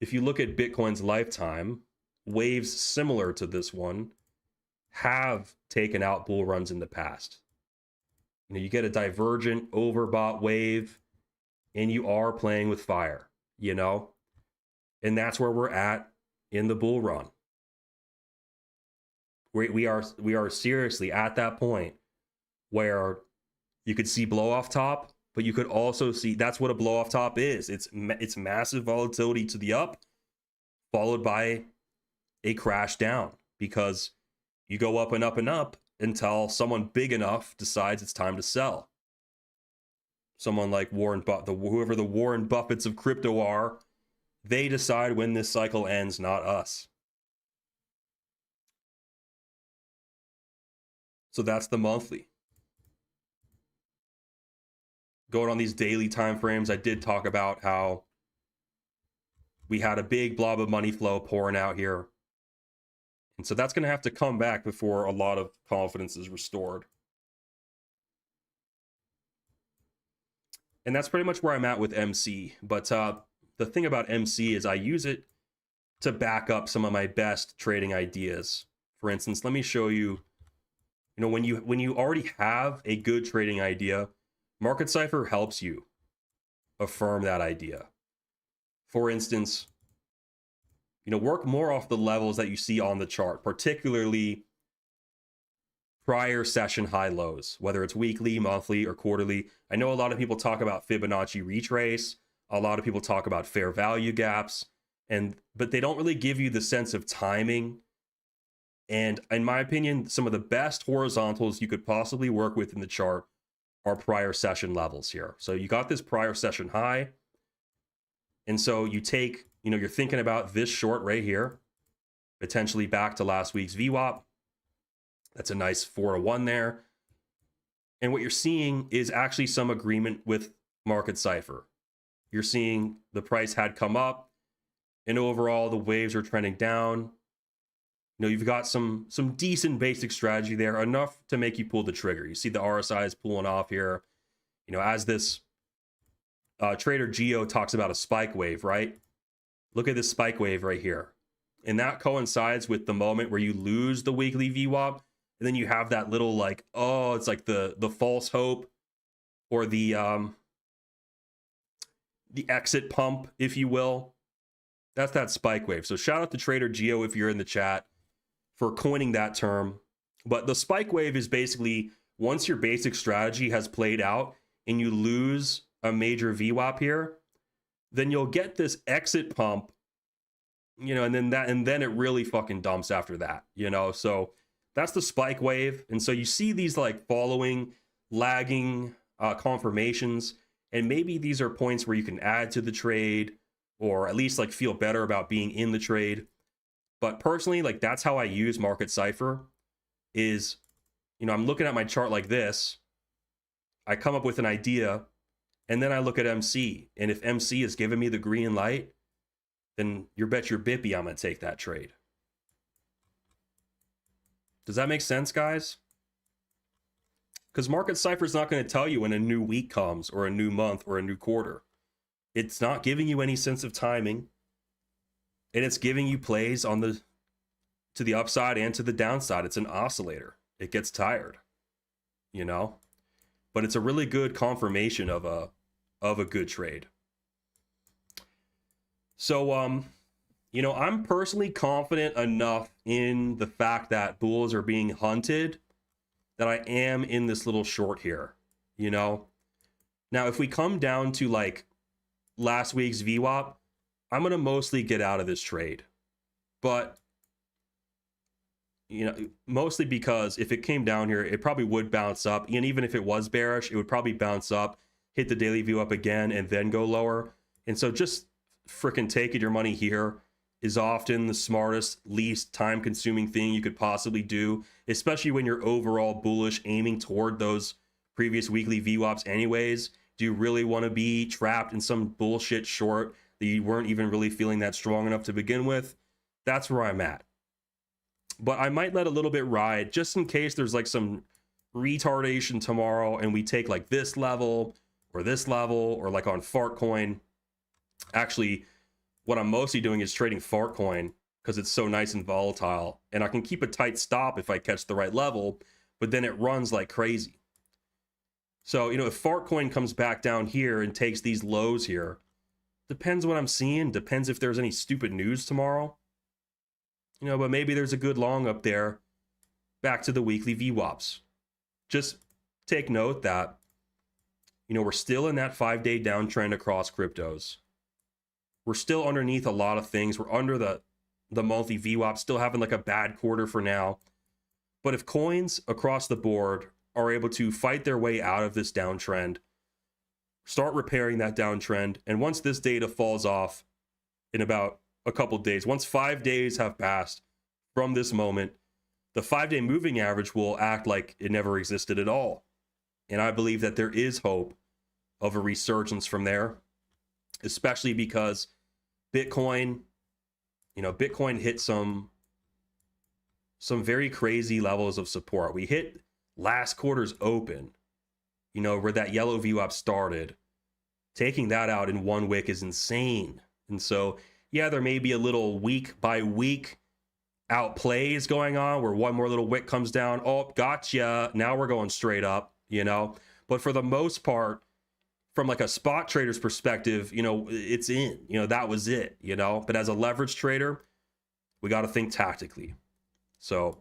if you look at Bitcoin's lifetime, waves similar to this one have taken out bull runs in the past. You get a divergent overbought wave and you are playing with fire, and that's where we're at in the bull run. We are seriously at that point where you could see blow off top, but you could also see, that's what a blow off top is. It's massive volatility to the up, followed by a crash down, because you go up and up and up until someone big enough decides it's time to sell. Someone like Warren Buffett, whoever the Warren Buffetts of crypto are, they decide when this cycle ends, not us. So that's the monthly. Going on these daily time frames, I did talk about how we had a big blob of money flow pouring out here. And so that's going to have to come back before a lot of confidence is restored. And that's pretty much where I'm at with MC. But the thing about MC is I use it to back up some of my best trading ideas. For instance, let me show you, when you already have a good trading idea, Market Cipher helps you affirm that idea. For instance, work more off the levels that you see on the chart, particularly prior session high lows, whether it's weekly, monthly, or quarterly. I know a lot of people talk about Fibonacci retrace. A lot of people talk about fair value gaps, but they don't really give you the sense of timing. And in my opinion, some of the best horizontals you could possibly work with in the chart are prior session levels here. So you got this prior session high. And so you take, you're thinking about this short right here, potentially back to last week's VWAP. That's a nice 4-to-1 there. And what you're seeing is actually some agreement with Market Cipher. You're seeing the price had come up, and overall the waves are trending down. You've got some decent basic strategy there, enough to make you pull the trigger. You see the RSI is pulling off here. As this trader Geo talks about a spike wave, right? Look at this spike wave right here. And that coincides with the moment where you lose the weekly VWAP, and then you have that little it's like the false hope, or the exit pump, if you will. That's that spike wave. So shout out to Trader Geo if you're in the chat for coining that term. But the spike wave is basically once your basic strategy has played out and you lose a major VWAP here, then you'll get this exit pump, and then it really fucking dumps after that, So that's the spike wave. And so you see these following, lagging confirmations, and maybe these are points where you can add to the trade, or at least feel better about being in the trade. But personally, that's how I use Market Cipher is, I'm looking at my chart like this. I come up with an idea, and then I look at MC. And if MC is giving me the green light, then you bet your bippy I'm going to take that trade. Does that make sense, guys? Because Market Cipher is not going to tell you when a new week comes, or a new month, or a new quarter. It's not giving you any sense of timing. And it's giving you plays to the upside and to the downside. It's an oscillator. It gets tired, but it's a really good confirmation of a good trade. So, I'm personally confident enough in the fact that bulls are being hunted that I am in this little short here, Now, if we come down to last week's VWAP, I'm going to mostly get out of this trade. But, mostly because if it came down here, it probably would bounce up. And even if it was bearish, it would probably bounce up, hit the daily view up again, and then go lower. And so just freaking taking your money here is often the smartest, least time-consuming thing you could possibly do, especially when you're overall bullish, aiming toward those previous weekly VWAPs anyways. Do you really want to be trapped in some bullshit short that you weren't even really feeling that strong enough to begin with? That's where I'm at. but I might let a little bit ride just in case there's like some retardation tomorrow and we take like this level or like on Fartcoin. Actually, what I'm mostly doing is trading Fartcoin because it's so nice and volatile, and I can keep a tight stop if I catch the right level, but then it runs like crazy. So, you know, if Fartcoin comes back down here and takes these lows here, depends what I'm seeing, depends if there's any stupid news tomorrow. You know, but maybe there's a good long up there. Back to the weekly VWAPs. Just take note that, you know, we're still in that 5-day downtrend across cryptos. We're still underneath a lot of things. We're under the monthly VWAP, still having like a bad quarter for now. But if coins across the board are able to fight their way out of this downtrend, start repairing that downtrend, and once this data falls off in about a couple days, once 5 days have passed from this moment, the 5-day moving average will act like it never existed at all. And I believe that there is hope of a resurgence from there, especially because Bitcoin, you know, Bitcoin hit some very crazy levels of support. We hit last quarter's open, you know, where that yellow VWAP started. Taking that out in 1 wick is insane. And so, yeah, there may be a little week by week outplays going on where one more little wick comes down. Oh, gotcha. Now we're going straight up, you know. But for the most part, from like a spot trader's perspective, you know, it's in, you know, that was it, you know. But as a leverage trader, we got to think tactically. So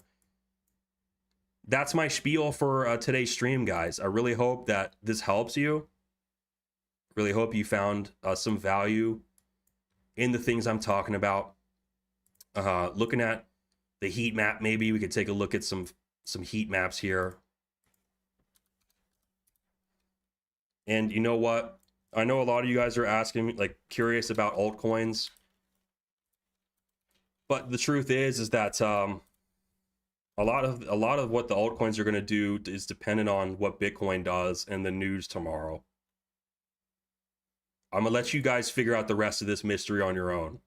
that's my spiel for today's stream, guys. I really hope that this helps you. Really hope you found some value in the things I'm talking about. Looking at the heat map, maybe we could take a look at some heat maps here. And you know what? I know a lot of you guys are asking me, like, curious about altcoins. But the truth is that a lot of what the altcoins are going to do is dependent on what Bitcoin does and the news tomorrow. I'm going to let you guys figure out the rest of this mystery on your own.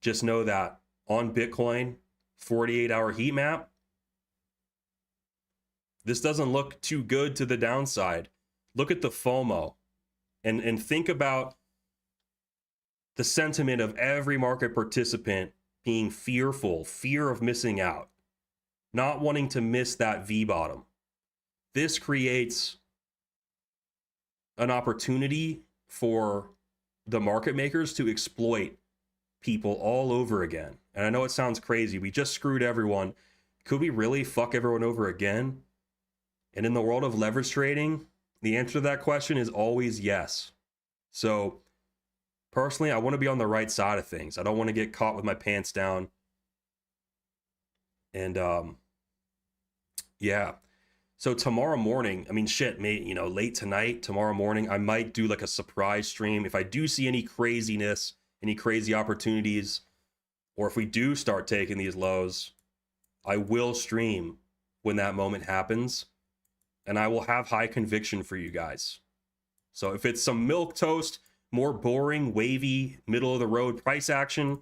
Just know that on Bitcoin, 48-hour heat map, this doesn't look too good to the downside. Look at the FOMO and think about the sentiment of every market participant being fearful, fear of missing out, not wanting to miss that V bottom. This creates an opportunity for the market makers to exploit people all over again. And I know it sounds crazy. We just screwed everyone. Could we really fuck everyone over again? And in the world of leverage trading, the answer to that question is always yes. So personally, I want to be on the right side of things. I don't want to get caught with my pants down. And yeah. So tomorrow morning, I mean, shit, you know, late tonight, tomorrow morning, I might do like a surprise stream. If I do see any craziness, any crazy opportunities, or if we do start taking these lows, I will stream when that moment happens. And I will have high conviction for you guys. So if it's some milquetoast, more boring, wavy, middle of the road price action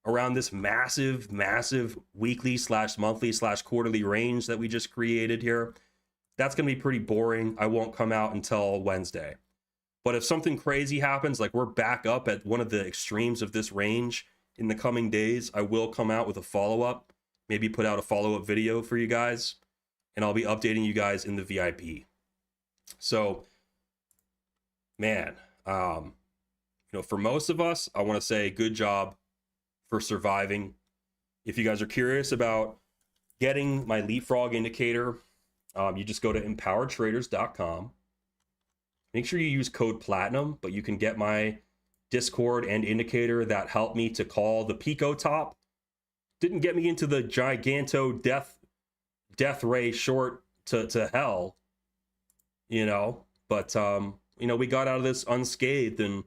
around this massive weekly / monthly / quarterly range that we just created here, that's going to be pretty boring. I won't come out until Wednesday. But if something crazy happens, like we're back up at one of the extremes of this range in the coming days, I will come out with a follow-up, maybe put out a follow-up video for you guys, and I'll be updating you guys in the VIP. So, man, you know, for most of us, I want to say good job for surviving. If you guys are curious about getting my leapfrog indicator, you just go to empoweredtraders.com. Make sure you use code platinum, but you can get my Discord and indicator that helped me to call the Pico top. Didn't get me into the giganto death ray short to hell, you know, but you know, we got out of this unscathed. And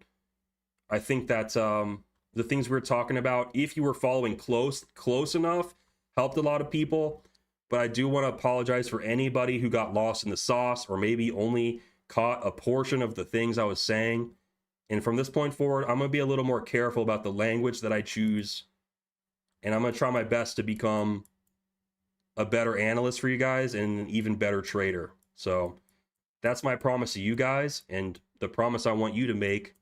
I think that the things we were talking about, if you were following close enough, helped a lot of people. But I do want to apologize for anybody who got lost in the sauce or maybe only caught a portion of the things I was saying. And from this point forward, I'm going to be a little more careful about the language that I choose. And I'm going to try my best to become a better analyst for you guys and an even better trader. So that's my promise to you guys. And the promise I want you to make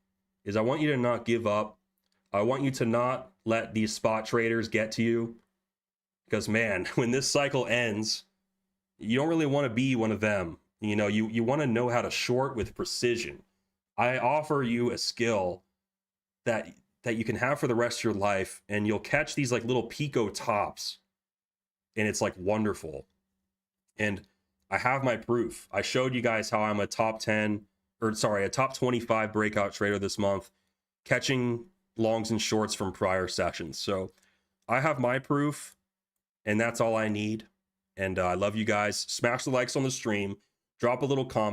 is I want you to not give up. I want you to not let these spot traders get to you. Because man, when this cycle ends, you don't really want to be one of them. You know, you want to know how to short with precision. I offer you a skill that you can have for the rest of your life, and you'll catch these like little pico tops, and it's like wonderful. And I have my proof. I showed you guys how I'm a top 25 breakout trader this month, catching longs and shorts from prior sessions. So I have my proof, and that's all I need. And I love you guys. Smash the likes on the stream, drop a little comment.